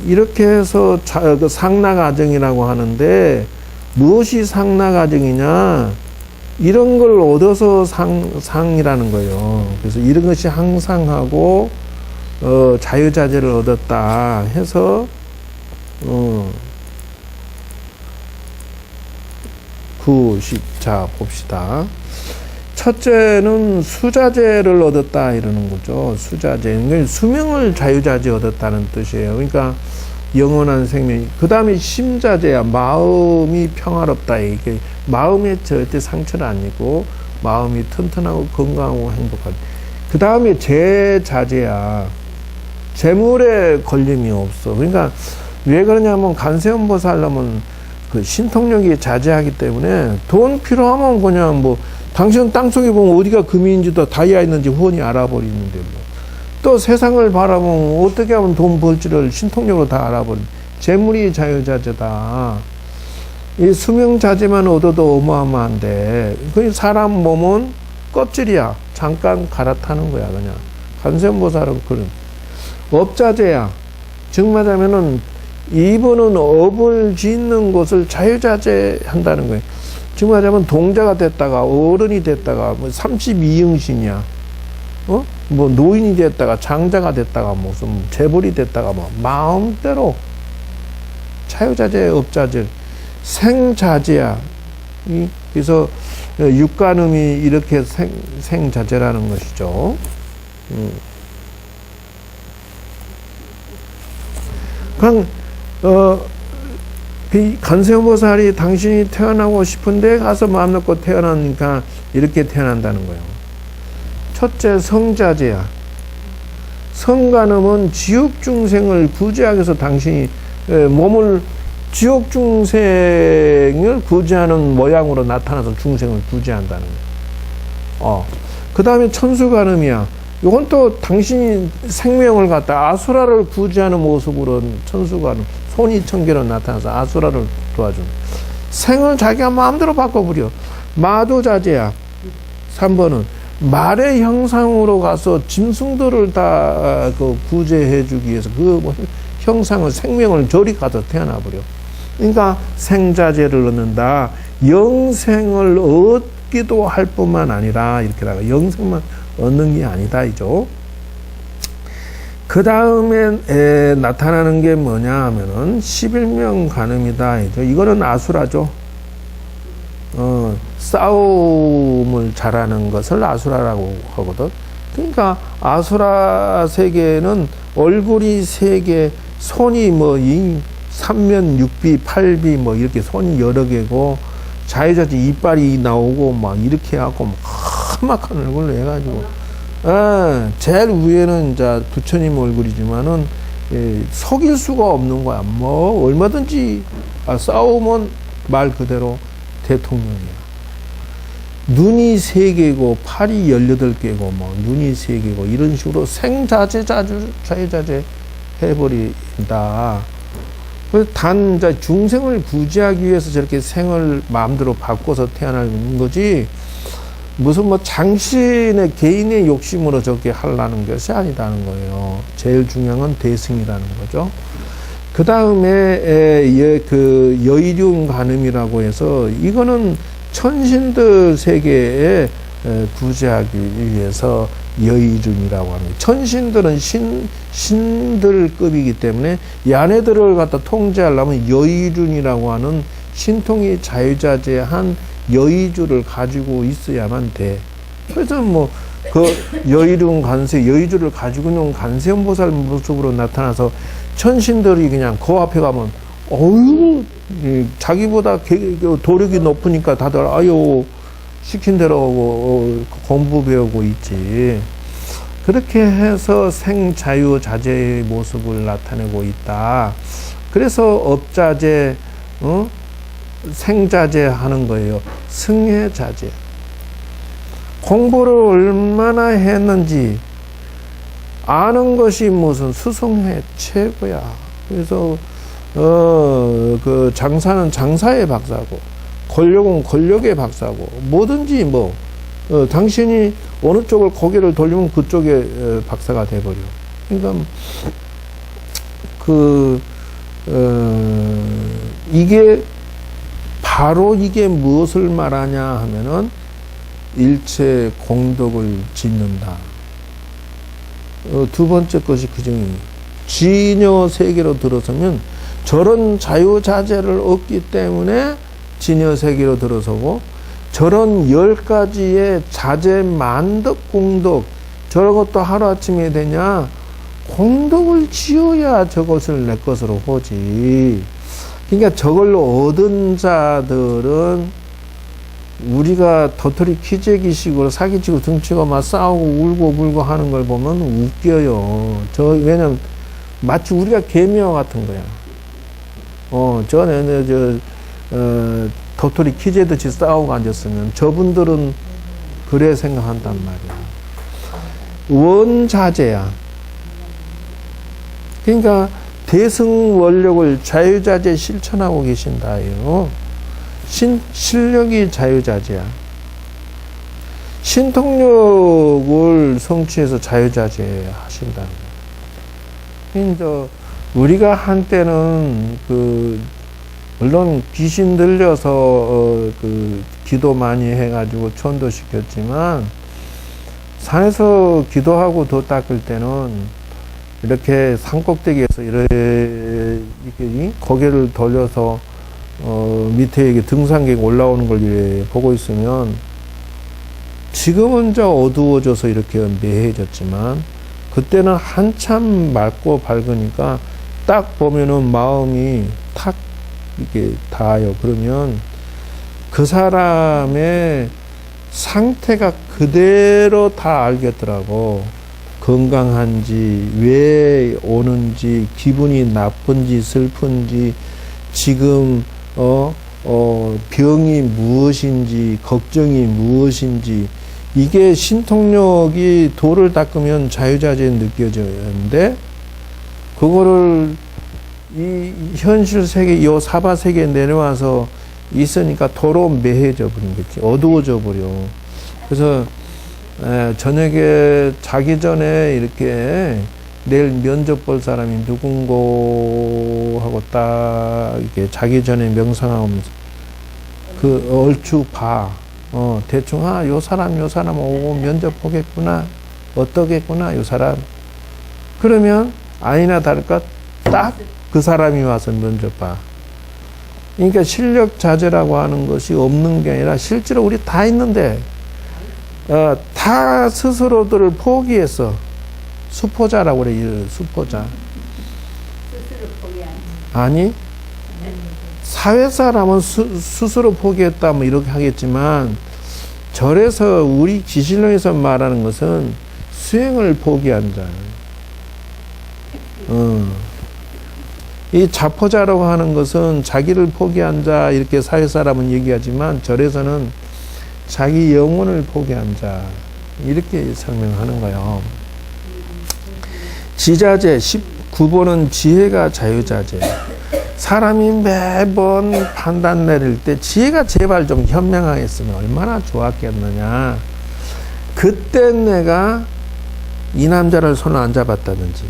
이렇게 해서 그 상락아정이라고 하는데, 무엇이 상락아정이냐? 이런 걸 얻어서 상이라는 거예요. 그래서 이런 것이 항상하고, 자유자재를 얻었다 해서, 자, 봅시다. 첫째는 수자재를 얻었다 이러는 거죠. 수자재. 수명을 자유자재 얻었다는 뜻이에요. 그러니까 영원한 생명. 그 다음에 심자재야. 마음이 평화롭다. 이게 마음에 절대 상처를 안 입고 마음이 튼튼하고 건강하고 행복하다. 그 다음에 제자재야. 재물에 걸림이 없어. 그러니까 왜 그러냐면 간세음보살 하려면 그 신통력이 자제하기 때문에 돈 필요하면 그냥 뭐 당신은 땅속에 보면 어디가 금인지도 다이아 있는지 훤히 알아버리는데 뭐. 또 세상을 바라보면 어떻게 하면 돈 벌지를 신통력으로 다 알아버린. 재물이 자유자재다. 이 수명자재만 얻어도 어마어마한데 그 사람 몸은 껍질이야. 잠깐 갈아타는 거야 그냥. 간세음보살은 그런. 업자재야. 즉 말하면은 이분은 업을 짓는 것을 자유자재 한다는 거예요. 즉 말하자면 동자가 됐다가 어른이 됐다가 뭐 32영신이야. 뭐 노인이 됐다가 장자가 됐다가 무슨 재벌이 됐다가 뭐 마음대로 자유자재 업자재 생자재야. 그래서 육간음이 이렇게 생자재라는 것이죠. 그냥 간세음보살이 당신이 태어나고 싶은데 가서 마음 놓고 태어나니까 이렇게 태어난다는 거예요. 첫째 성자재야. 성간음은 지옥 중생을 구제하기 위해서 당신이 몸을 지옥 중생을 구제하는 모양으로 나타나서 중생을 구제한다는 거예요. 그 다음에 천수간음이야. 이건 또 당신이 생명을 갖다 아수라를 구제하는 모습으로 천수간음, 손이청계로 나타나서 아수라를 도와주는. 생을 자기가 마음대로 바꿔버려. 마도자재야. 3번은 말의 형상으로 가서 짐승들을 다 구제해주기 위해서 그 형상을 생명을 저리 가서 태어나버려. 그러니까 생자재를 얻는다. 영생을 얻기도 할 뿐만 아니라 이렇게 나가 영생만 얻는 게 아니다 이죠. 그 다음에 나타나는 게 뭐냐 하면은 11명 간음이다 이죠. 이거는 아수라죠. 싸움을 잘하는 것을 아수라라고 하거든. 그러니까 아수라 세계는 얼굴이 3개, 손이 뭐 3면 6비, 8비 뭐 이렇게 손이 여러 개고 자유자재 이빨이 나오고 막 이렇게 해갖고 험악한 얼굴로 해가지고 제일 위에는 이제 부처님 얼굴이지만은 속일 수가 없는 거야. 뭐 얼마든지 싸우면 말 그대로 대통령이야. 눈이 3개고 팔이 18개고 뭐 눈이 3개고 이런 식으로 생자재 자유자재 해버린다. 단 중생을 구제하기 위해서 저렇게 생을 마음대로 바꿔서 태어나는 거지 무슨 뭐 장신의 개인의 욕심으로 저렇게 하려는 것이 아니라는 거예요. 제일 중요한 건 대승이라는 거죠. 그 다음에 그 여의륜 간음이라고 해서 이거는 천신들 세계에 구제하기 위해서 여의륜이라고 하는 거예요. 천신들은 신들급이기 때문에 야네들을 갖다 통제하려면 여의륜이라고 하는 신통이 자유자재한 여의주를 가지고 있어야만 돼. 그래서 뭐 그 여의륜 간세, 여의주를 가지고 있는 간세음보살 모습으로 나타나서 천신들이 그냥 그 앞에 가면 어유 자기보다 도력이 높으니까 다들 아유 시킨 대로 공부 배우고 있지. 그렇게 해서 생자유자재의 모습을 나타내고 있다. 그래서 업자재, 생자재 하는 거예요. 승해자재. 공부를 얼마나 했는지 아는 것이 무슨 수승회 최고야. 그래서 그 장사는 장사의 박사고, 권력은 권력의 박사고, 뭐든지 뭐 당신이 어느 쪽을 고개를 돌리면 그쪽에 박사가 돼버려. 그러니까 이게 바로 이게 무엇을 말하냐 하면은 일체 공덕을 짓는다. 두 번째 것이 그중에 진여 세계로 들어서면 저런 자유자재를 얻기 때문에 진여 세계로 들어서고, 저런 10가지의 자재 만덕 공덕, 저런 것도 하루아침에 되냐? 공덕을 지어야 저것을 내 것으로 보지. 그러니까 저걸로 얻은 자들은 우리가 도토리 키재기식으로 사기치고 등치고 막 싸우고 울고 불고 하는 걸 보면 웃겨요. 왜냐면 마치 우리가 개미와 같은 거야. 전에 도토리 키재듯이 싸우고 앉았으면 저분들은 그래 생각한단 말이야. 원자재야. 그러니까 대승원력을 자유자재 실천하고 계신다요. 실력이 자유자재야. 신통력을 성취해서 자유자재 하신다. 이제 우리가 한때는 물론 귀신 들려서 기도 많이 해가지고 천도시켰지만, 산에서 기도하고 도 닦을 때는 이렇게 산꼭대기에서 이렇게 고개를 돌려서 밑에 이게 등산객 올라오는 걸 보고 있으면, 지금은 저 어두워져서 이렇게 매해졌지만 그때는 한참 맑고 밝으니까 딱 보면은 마음이 탁 이렇게 닿아요. 그러면 그 사람의 상태가 그대로 다 알겠더라고. 건강한지, 왜 오는지, 기분이 나쁜지, 슬픈지, 지금, 병이 무엇인지, 걱정이 무엇인지, 이게 신통력이 도를 닦으면 자유자재 느껴지는데, 그거를 이 현실 세계, 이 사바 세계에 내려와서 있으니까 도로 매해져 버린 거지. 어두워져 버려. 그래서, 저녁에 자기 전에 이렇게 내일 면접 볼 사람이 누군고 하고 딱 이렇게 자기 전에 명상하면서 얼추 봐. 대충, 요 사람 오고 면접 보겠구나. 어떠겠구나, 요 사람. 그러면 아니나 다를까 딱 그 사람이 와서 면접 봐. 그러니까 실력 자재라고 하는 것이 없는 게 아니라 실제로 우리 다 있는데, 다 스스로들을 포기했어. 수포자라고 그래, 수포자. 스스로 포기한. 아니, 사회 사람은 스스로 포기했다, 뭐 이렇게 하겠지만, 절에서 우리 기신론에서 말하는 것은 수행을 포기한 자. 이 자포자라고 하는 것은 자기를 포기한 자, 이렇게 사회 사람은 얘기하지만, 절에서는 자기 영혼을 포기한 자, 이렇게 설명하는 거예요. 지자재 19번은 지혜가 자유자재. 사람이 매번 판단 내릴 때 지혜가 제발 좀 현명하게 했으면 얼마나 좋았겠느냐. 그때 내가 이 남자를 손을 안 잡았다든지,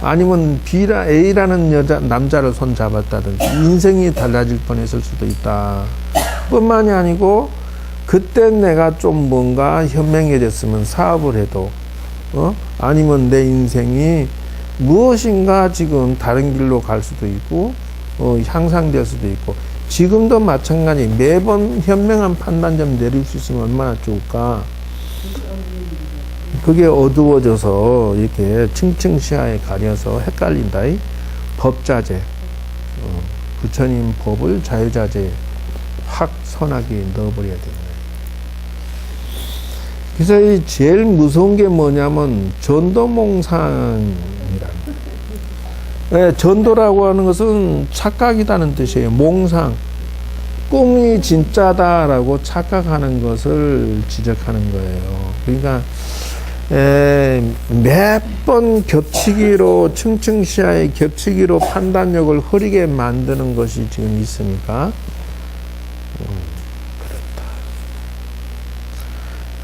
아니면 A라는 남자를 손 잡았다든지, 인생이 달라질 뻔했을 수도 있다. 뿐만이 아니고, 그때 내가 좀 뭔가 현명해졌으면 사업을 해도, 아니면 내 인생이 무엇인가 지금 다른 길로 갈 수도 있고, 향상될 수도 있고, 지금도 마찬가지 매번 현명한 판단 좀 내릴 수 있으면 얼마나 좋을까. 그게 어두워져서 이렇게 층층시야에 가려서 헷갈린다. 법자재. 부처님 법을 자유자재 확 선하게 넣어버려야 되는 거예요. 그래서 이 제일 무서운 게 뭐냐면 전도몽상이라는 거예요. 네, 전도라고 하는 것은 착각이라는 뜻이에요. 몽상. 꿈이 진짜다라고 착각하는 것을 지적하는 거예요. 그러니까 몇 번 겹치기로 층층시야의 겹치기로 판단력을 흐리게 만드는 것이 지금 있으니까 그렇다.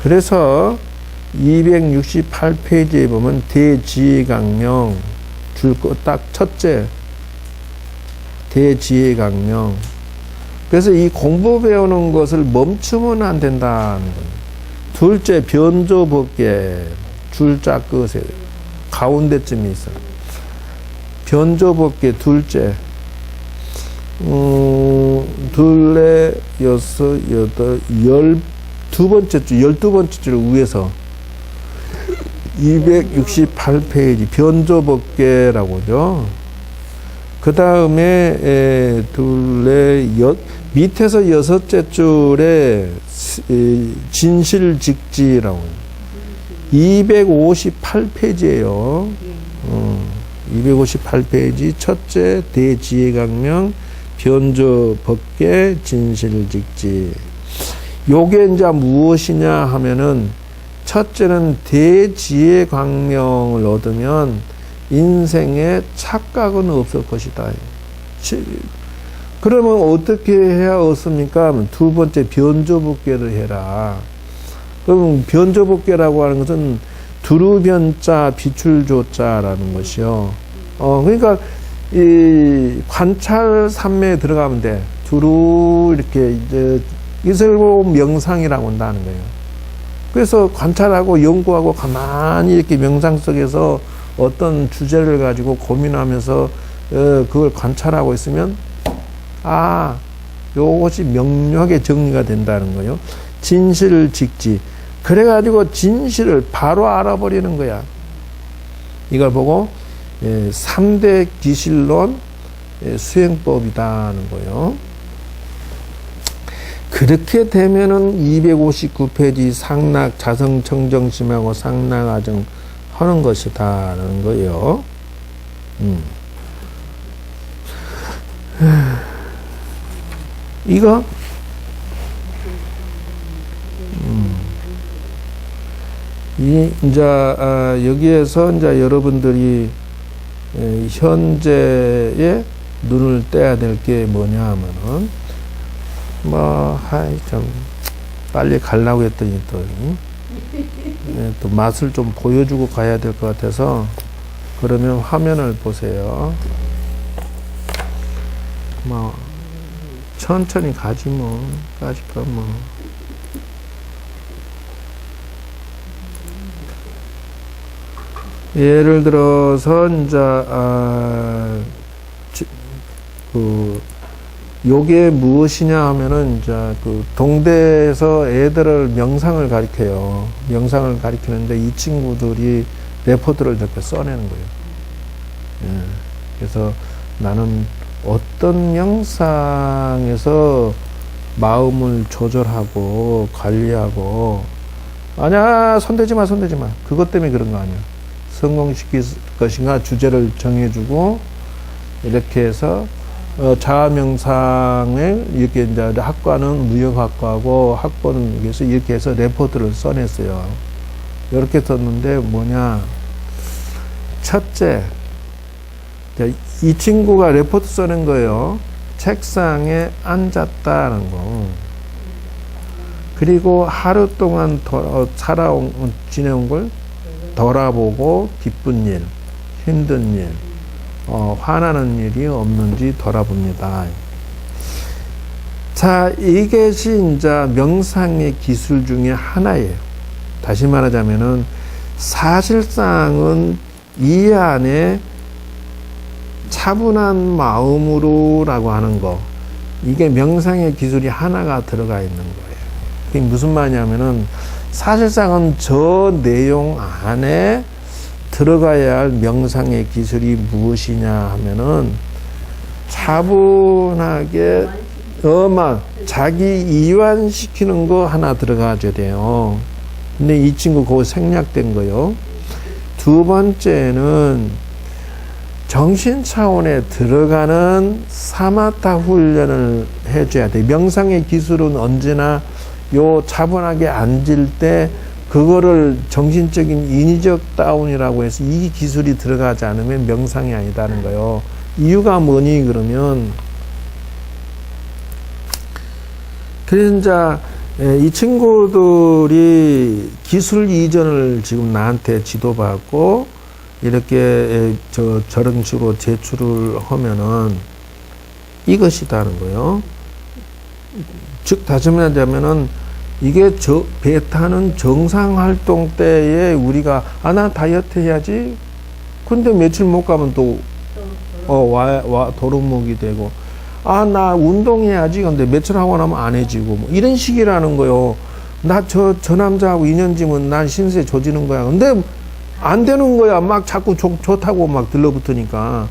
그래서 268페이지에 보면 대지혜강명 줄 거 딱 첫째 대지혜강명. 그래서 이 공부 배우는 것을 멈추면 안 된다는 거예요. 둘째 변조법계 줄자 끄세요. 가운데쯤에 있어요. 변조법계 둘째 둘레 여섯 여덟 12번째 줄 12번째 줄 위에서 268페이지 변조법계라고죠. 그 다음에 둘레 밑에서 여섯째 줄에 진실직지라고 258페이지예요. 258페이지 첫째 대지혜강명 변조법계 진실직지. 요게 이제 무엇이냐 하면은 첫째는 대지혜광명을 얻으면 인생에 착각은 없을 것이다. 그러면 어떻게 해야 얻습니까? 두 번째 변조법계를 해라. 그럼 변조법계라고 하는 것은 두루변자 비출조자라는 것이요. 그러니까 이 관찰 삼매에 들어가면 돼. 두루 이렇게 이제 이슬 보고 명상이라고 한다는 거예요. 그래서 관찰하고 연구하고 가만히 이렇게 명상 속에서 어떤 주제를 가지고 고민하면서 그걸 관찰하고 있으면 요것이 명료하게 정리가 된다는 거예요. 진실직지. 그래가지고 진실을 바로 알아버리는 거야. 이걸 보고 3대 기실론 수행법이다는 거예요. 그렇게 되면은 259페이지 상락 자성청정심하고 상락아정 하는 것이다라는 거예요. 이거 이제 여기에서 이제 여러분들이 현재에 눈을 떼야 될 게 뭐냐 하면은 좀 빨리 가려고 했더니 또 맛을 좀 보여주고 가야 될 것 같아서 그러면 화면을 보세요. 천천히 가지 까짓거 예를 들어서 이제 요게 무엇이냐 하면은 이제 동대에서 애들을 명상을 가르쳐요. 명상을 가르치는데 이 친구들이 레포트를 이렇게 써내는 거예요. 그래서 나는 어떤 명상에서 마음을 조절하고 관리하고 아니야 손대지 마 그것 때문에 그런 거 아니야. 성공시킬 것인가 주제를 정해주고 이렇게 해서 자아명상을 이렇게 이제 학과는 무역학과고 학부는 그래서 이렇게 해서 레포트를 써냈어요. 이렇게 썼는데 뭐냐? 첫째, 이 친구가 레포트 써낸 거예요. 책상에 앉았다는 거. 그리고 하루 동안 지내온 걸 돌아보고 기쁜 일, 힘든 일, 화나는 일이 없는지 돌아봅니다. 자, 이것이 이제 명상의 기술 중에 하나예요. 다시 말하자면은 사실상은 이 안에 차분한 마음으로라고 하는 거, 이게 명상의 기술이 하나가 들어가 있는 거예요. 그게 무슨 말이냐면은 사실상은 저 내용 안에 들어가야 할 명상의 기술이 무엇이냐 하면은 차분하게 자기 이완시키는 거 하나 들어가줘야 돼요. 근데 이 친구 그거 생략된 거요. 두 번째는 정신 차원에 들어가는 사마타 훈련을 해줘야 돼. 명상의 기술은 언제나 요 차분하게 앉을 때 그거를 정신적인 인위적 다운이라고 해서 이 기술이 들어가지 않으면 명상이 아니다는 거예요. 이유가 뭐니 그러면 그래서 이제 이 친구들이 기술 이전을 지금 나한테 지도받고 이렇게 저런 식으로 제출을 하면은 이것이다는 거예요. 즉 다시 말하자면은 이게 베타는 정상 활동 때에 우리가 나 다이어트 해야지. 근데 며칠 못 가면 또 도루묵이 되고 나 운동해야지. 근데 며칠 하고 나면 안 해지고 뭐 이런 식이라는 거요. 저 남자하고 인연지면 난 신세 조지는 거야. 근데 안 되는 거야. 막 자꾸 좋다고 막 들러붙으니까.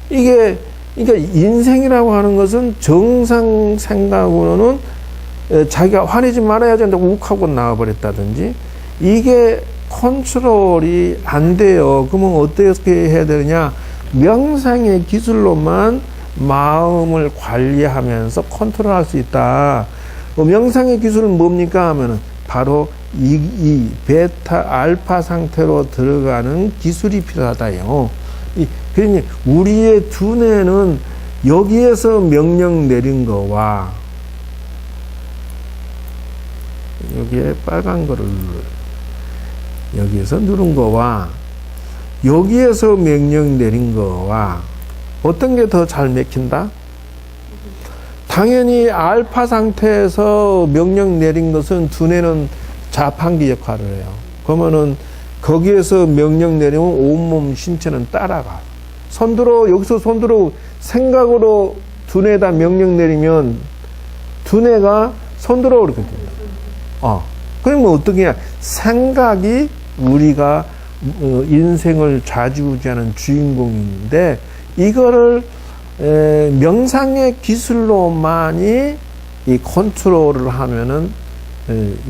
그러니까 인생이라고 하는 것은 정상 생각으로는 자기가 화내지 말아야지 하는데 욱하고 나와버렸다든지 이게 컨트롤이 안 돼요. 그러면 어떻게 해야 되느냐? 명상의 기술로만 마음을 관리하면서 컨트롤할 수 있다. 명상의 기술은 뭡니까 하면은 바로 이 베타 알파 상태로 들어가는 기술이 필요하다요. 그러니 우리의 두뇌는 여기에서 명령 내린 거와 여기에 빨간 거를 여기에서 누른 거와 여기에서 명령 내린 거와 어떤 게 더 잘 맥힌다? 당연히 알파 상태에서 명령 내린 것은 두뇌는 자판기 역할을 해요. 그러면은 거기에서 명령 내리면 온몸 신체는 따라가. 여기서 손들어 생각으로 두뇌에다 명령 내리면 두뇌가 손들어 그렇게 됩니다. 그러면 어떻게 해야? 생각이 우리가 인생을 좌지우지하는 주인공인데 이거를 명상의 기술로만이 이 컨트롤을 하면은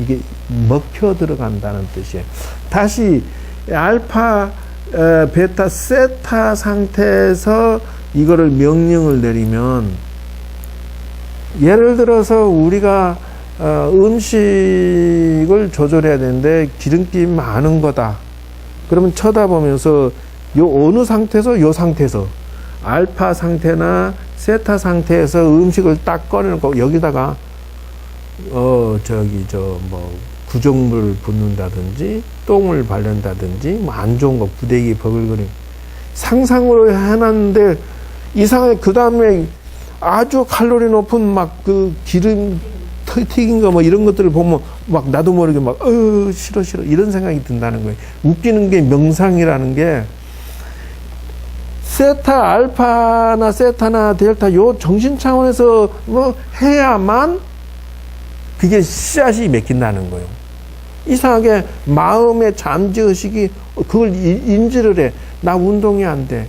이게 먹혀 들어간다는 뜻이에요. 다시 알파, 베타, 세타 상태에서 이거를 명령을 내리면 예를 들어서 우리가 음식을 조절해야 되는데 기름기 많은 거다. 그러면 쳐다보면서 요 어느 상태에서 요 상태에서 알파 상태나 세타 상태에서 음식을 딱 꺼내놓고 여기다가 구정물 붓는다든지 똥을 바른다든지 뭐 안 좋은 거 부대기 버글거림 상상으로 해놨는데 이상하게 그 다음에 아주 칼로리 높은 막 그 기름 튀긴 거 뭐 이런 것들을 보면 막 나도 모르게 막 싫어 이런 생각이 든다는 거예요. 웃기는 게 명상이라는 게 세타 알파나 세타나 델타 요 정신 차원에서 뭐 해야만 그게 씨앗이 맺힌다는 거예요. 이상하게 마음의 잠재의식이 그걸 인지를 해. 나 운동이 안 돼.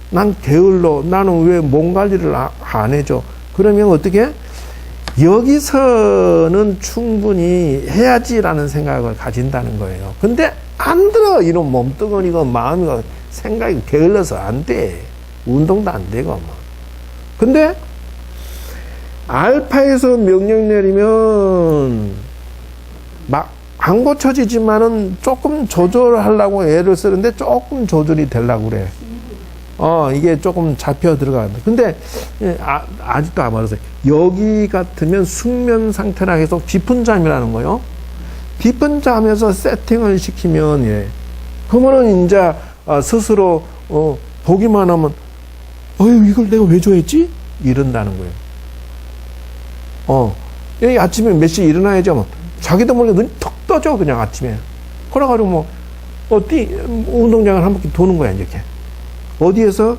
난 게을러. 나는 왜 몸 관리를 안 해줘. 그러면 어떻게? 여기서는 충분히 해야지라는 생각을 가진다는 거예요. 근데 안 들어. 이런 몸뚱어리가 마음이 생각이 게을러서 안 돼. 운동도 안 되고 뭐. 근데 알파에서 명령 내리면 막 안 고쳐지지만은 조금 조절하려고 애를 쓰는데 조금 조절이 되려고 그래. 이게 조금 잡혀 들어간다. 근데 아직도 안 알았어요. 여기 같으면 숙면 상태라 해서 깊은 잠이라는 거요. 깊은 잠에서 세팅을 시키면 그러면은 이제 스스로 보기만 하면 이걸 내가 왜 좋아했지? 이런다는 거예요. 여기 아침에 몇 시에 일어나야지 하면 자기도 몰래 눈이 턱 떠져 그냥 아침에. 그래가지고 운동장을 한 바퀴 도는 거야 이렇게. 어디에서?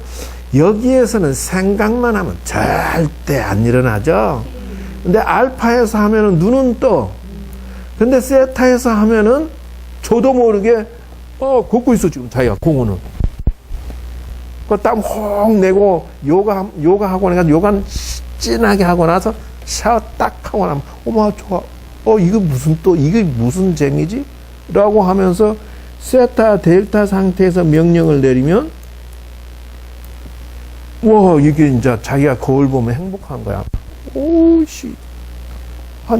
여기에서는 생각만 하면 절대 안 일어나죠. 근데 알파에서 하면은 눈은 떠. 근데 세타에서 하면은 저도 모르게 걷고 있어 지금 자기가 공원은. 그 땀 혹 내고 요가 하고 나니까 요가 진하게 하고 나서 샤워 딱 하고 나면 어머 좋아. 이게 무슨 재미지? 라고 하면서 세타 델타 상태에서 명령을 내리면 와 이게 이제 자기가 거울 보면 행복한 거야. 오씨.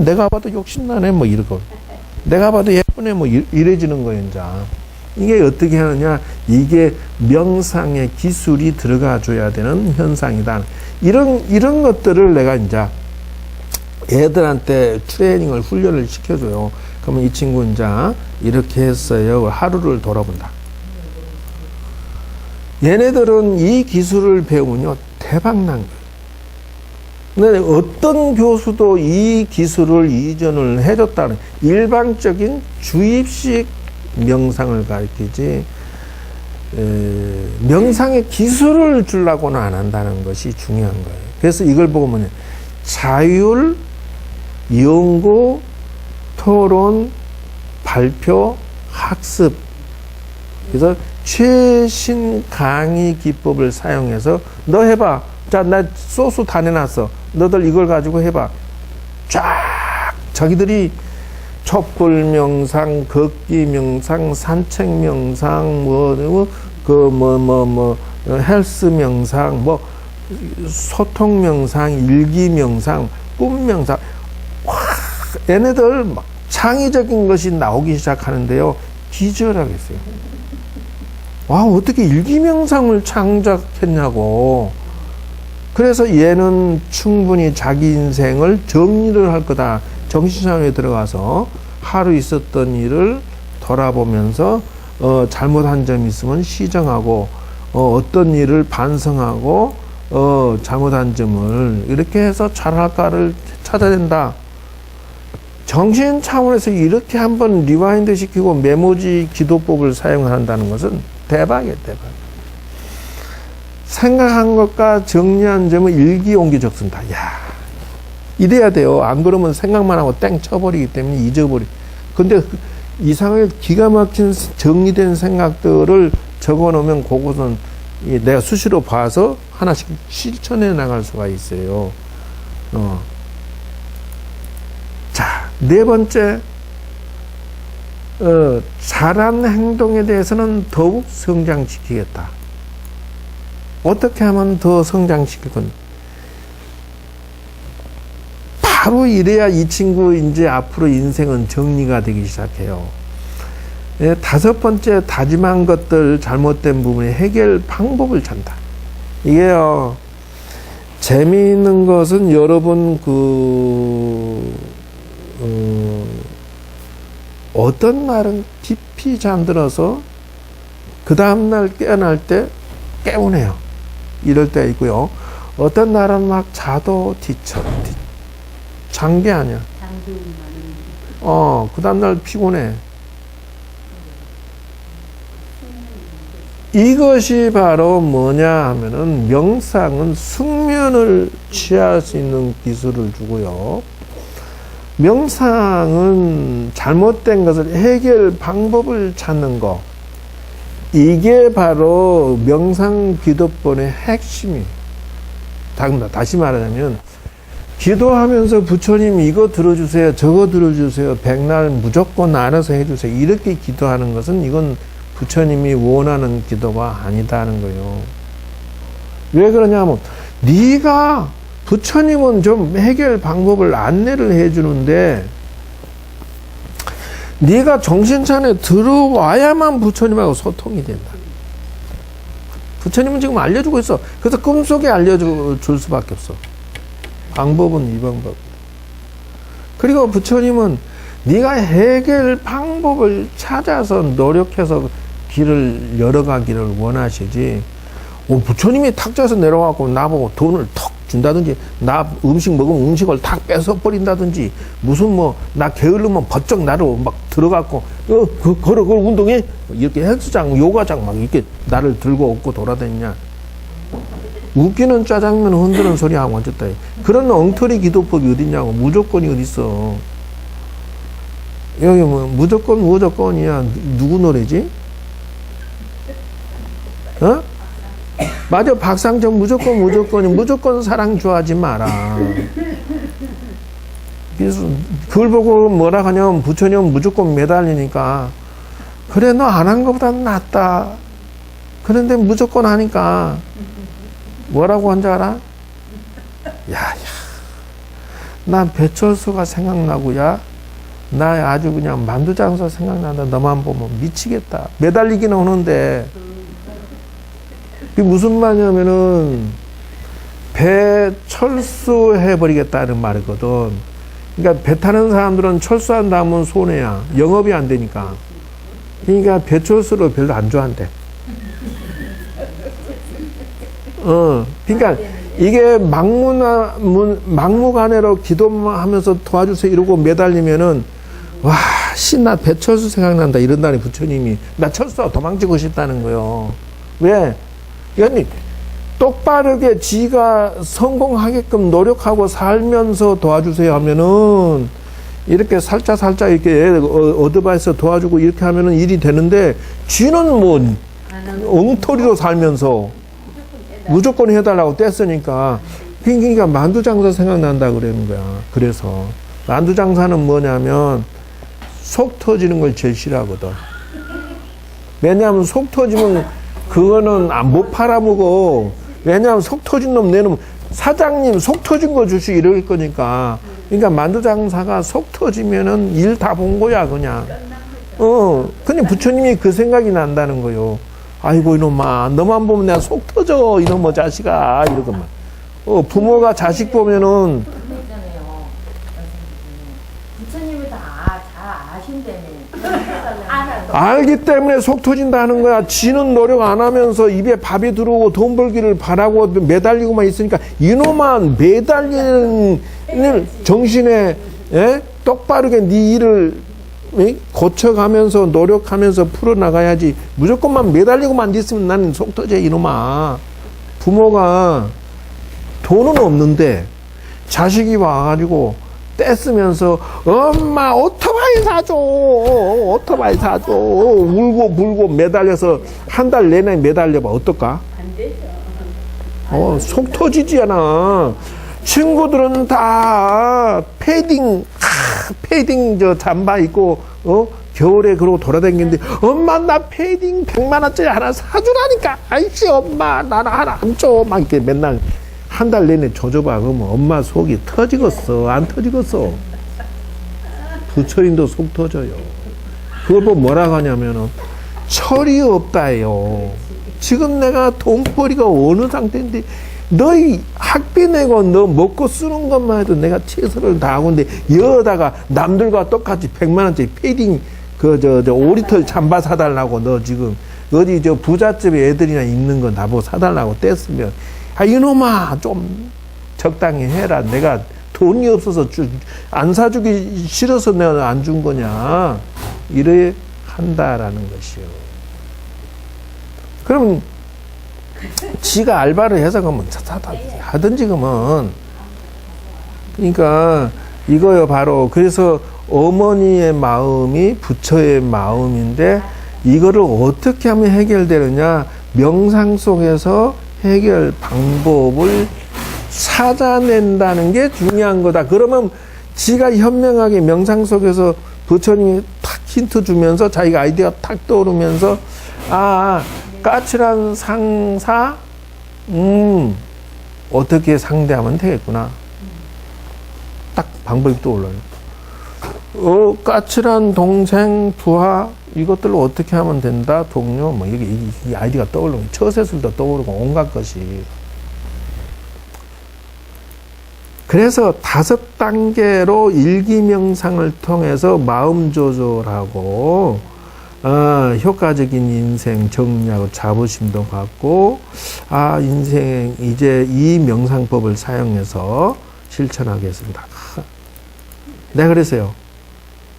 내가 봐도 욕심나네 뭐 이러고. 내가 봐도 예쁘네 뭐 이래지는 거예요 이제. 이게 어떻게 하느냐, 이게 명상의 기술이 들어가 줘야 되는 현상이다. 이런 것들을 내가 이제 애들한테 트레이닝을 훈련을 시켜줘요. 그러면 이 친구 이제 이렇게 했어요. 하루를 돌아본다. 얘네들은 이 기술을 배우면요 대박난 거예요. 근데 어떤 교수도 이 기술을 이전을 해줬다는, 일반적인 주입식 명상을 가르치지 명상의 기술을 주려고는 안 한다는 것이 중요한 거예요. 그래서 이걸 보고 뭐냐, 자율, 연구, 토론, 발표, 학습. 그래서 최신 강의 기법을 사용해서 너 해봐. 자, 나 소스 다 내놨어. 너들 이걸 가지고 해봐. 쫙 자기들이 촛불 명상, 걷기 명상, 산책 명상, 헬스 명상, 소통 명상, 일기 명상, 꿈 명상. 와, 얘네들 막 창의적인 것이 나오기 시작하는데요. 기절하겠어요. 와, 어떻게 일기 명상을 창작했냐고. 그래서 얘는 충분히 자기 인생을 정리를 할 거다. 정신차원에 들어가서 하루 있었던 일을 돌아보면서 잘못한 점이 있으면 시정하고 어떤 일을 반성하고 잘못한 점을 이렇게 해서 잘할까를 찾아야 된다. 정신 차원에서 이렇게 한번 리와인드 시키고 메모지 기도법을 사용한다는 것은 대박이에요, 대박. 생각한 것과 정리한 점을 일기 옮겨 적습니다. 야, 이래야 돼요. 안 그러면 생각만 하고 땡 쳐버리기 때문에 잊어버리. 근데 이상하게 기가 막힌 정리된 생각들을 적어 놓으면 그것은 내가 수시로 봐서 하나씩 실천해 나갈 수가 있어요. 자, 네 번째, 잘한 행동에 대해서는 더욱 성장시키겠다. 어떻게 하면 더 성장시킬 건가? 바로 이래야 이 친구 이제 앞으로 인생은 정리가 되기 시작해요. 다섯 번째, 다짐한 것들, 잘못된 부분의 해결 방법을 찾는다. 이게요, 재미있는 것은 여러분 어떤 날은 깊이 잠들어서 그 다음날 깨어날 때 깨우네요. 이럴 때 있고요. 어떤 날은 막 자도 지쳐. 잔 게 아니야. 그 다음날 피곤해. 이것이 바로 뭐냐 하면은, 명상은 숙면을 취할 수 있는 기술을 주고요. 명상은 잘못된 것을 해결 방법을 찾는 거. 이게 바로 명상 기도법의 핵심이에요. 다시 말하자면, 기도하면서 부처님 이거 들어주세요, 저거 들어주세요, 백날 무조건 알아서 해주세요, 이렇게 기도하는 것은 이건 부처님이 원하는 기도가 아니다는 거예요. 왜 그러냐면, 네가 부처님은 좀 해결 방법을 안내를 해주는데 네가 정신찬에 들어와야만 부처님하고 소통이 된다. 부처님은 지금 알려주고 있어. 그래서 꿈속에 알려줄 수밖에 없어. 방법은 이 방법. 그리고 부처님은 네가 해결 방법을 찾아서 노력해서 길을 열어가기를 원하시지, 부처님이 탁자에서 내려와갖고 나보고 돈을 턱 준다든지, 나 음식 먹으면 음식을 탁 뺏어 버린다든지, 무슨 나 게으르면 버쩍 나를 막 들어갖고 걸어 운동해? 이렇게 헬스장, 요가장 막 이렇게 나를 들고 업고 돌아다니냐. 웃기는 짜장면 흔드는 소리 하고 앉았다. 그런 엉터리 기도법이 어딨냐고. 무조건이 어딨어. 여기 뭐 무조건이야. 누구 노래지? 어? 맞아. 박상정 무조건 사랑 좋아하지 마라. 그래서 그걸 보고 뭐라 하냐면 부처님은 무조건 매달리니까 그래 너 안 한 것보다는 낫다. 그런데 무조건 하니까 뭐라고 한 줄 알아? 야, 난 배철수가 생각나고 나 아주 그냥 만두장사 생각난다. 너만 보면 미치겠다. 매달리기는 오는데 그게 무슨 말이냐면은 배 철수해버리겠다는 말이거든. 그러니까 배 타는 사람들은 철수한다 하면 손해야. 영업이 안 되니까. 그러니까 배철수를 별로 안 좋아한대. 그러니까 이게 막무가내로 기도하면서 도와주세요 이러고 매달리면은 와, 나 배철수 생각난다 이런다니 부처님이. 나 철수하고 도망치고 싶다는 거요. 왜? 그러니까 똑바르게 지가 성공하게끔 노력하고 살면서 도와주세요 하면은 이렇게 살짝 이렇게 어드바이스 도와주고 이렇게 하면은 일이 되는데 지는 뭐 엉터리로 살면서 무조건 해달라고 뗐으니까 그러니까 만두장사 생각난다 그러는 거야. 그래서 만두장사는 뭐냐면 속 터지는 걸 제일 싫어하거든. 왜냐하면 속 터지면 그거는 못 팔아먹어. 왜냐하면 속 터진 놈 내놓으면 사장님 속 터진 거 주시 이럴 거니까. 그러니까 만두장사가 속 터지면은 일 다 본 거야 그냥. 근데 부처님이 그 생각이 난다는 거요. 아이고 이놈아 너만 보면 내가 속 터져 이놈의 자식아 이러더만. 부모가 자식 보면은 부처님을 다 아신다며. 알기 때문에 속 터진다는 거야. 지는 노력 안 하면서 입에 밥이 들어오고 돈 벌기를 바라고 매달리고만 있으니까 이놈만 매달리는 정신에 똑바르게 네 일을 고쳐가면서 노력하면서 풀어나가야지. 무조건만 매달리고만 있으면 나는 속 터져 이놈아. 부모가 돈은 없는데 자식이 와가지고 떼쓰면서 엄마 오토바이 사줘 울고 불고 매달려서 한 달 내내 매달려봐. 어떨까? 안 되죠. 속 터지지 않아. 친구들은 다 패딩 저 잠바 입고 겨울에 그러고 돌아다니는데 엄마 나 패딩 100만 원짜리 하나 사주라니까. 아이씨 엄마 나는 하나 안 줘. 막 이렇게 맨날 한 달 내내 줘줘봐. 그러면 엄마 속이 터지겠어? 안 터지겠어? 부처님도 속 터져요. 그걸 보고 뭐라고 하냐면은 철이 없다요. 지금 내가 돈벌이가 어느 상태인데 너희 학비 내고 너 먹고 쓰는 것만 해도 내가 최선을 다하고 있는데 여다가 남들과 똑같이 100만 원짜리 패딩 저 5리터 잠바 사달라고 너 지금 어디 저 부잣집에 애들이나 입는 거 나보고 사달라고 뗐으면 이놈아 좀 적당히 해라. 내가 돈이 없어서 안 사주기 싫어서 내가 안 준 거냐. 이래 한다라는 것이요. 그럼 지가 알바를 해서 그러면 하든지 그러면. 그러니까 이거요 바로. 그래서 어머니의 마음이 부처의 마음인데 이거를 어떻게 하면 해결되느냐. 명상 속에서 해결 방법을 찾아낸다는 게 중요한 거다. 그러면 지가 현명하게 명상 속에서 부처님이 탁 힌트 주면서 자기가 아이디어가 탁 떠오르면서 까칠한 상사 어떻게 상대하면 되겠구나. 딱 방법이 떠올라요. 까칠한 동생 부하 이것들로 어떻게 하면 된다. 동료 뭐 이게 아이디어가 떠오르고 처세술도 떠오르고 온갖 것이. 그래서 5단계로 일기명상을 통해서 마음 조절하고 효과적인 인생 정리하고 자부심도 갖고 인생 이제 이 명상법을 사용해서 실천하겠습니다. 내가 그랬어요.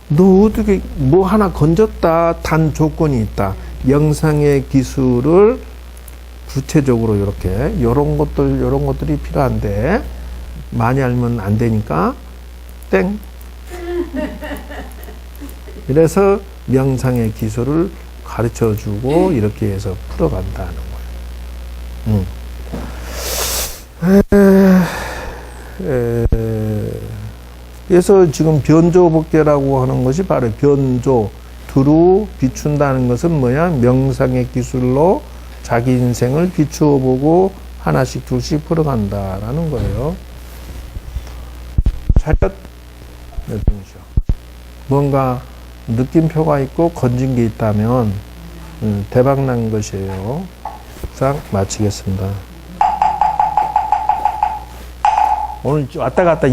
너 어떻게 뭐 하나 건졌다. 단 조건이 있다. 명상의 기술을 구체적으로 이렇게 요런 것들이 필요한데 많이 알면 안 되니까 땡. 이래서 명상의 기술을 가르쳐 주고 이렇게 해서 풀어간다는 거예요. 그래서 지금 변조법계라고 하는 것이 바로 변조, 두루 비춘다는 것은 뭐야? 명상의 기술로 자기 인생을 비추어 보고 하나씩 둘씩 풀어간다라는 거예요. 차렷 내동시오. 뭔가 느낌표가 있고 건진 게 있다면 대박난 것이에요. 싹 마치겠습니다. 오늘 왔다 갔다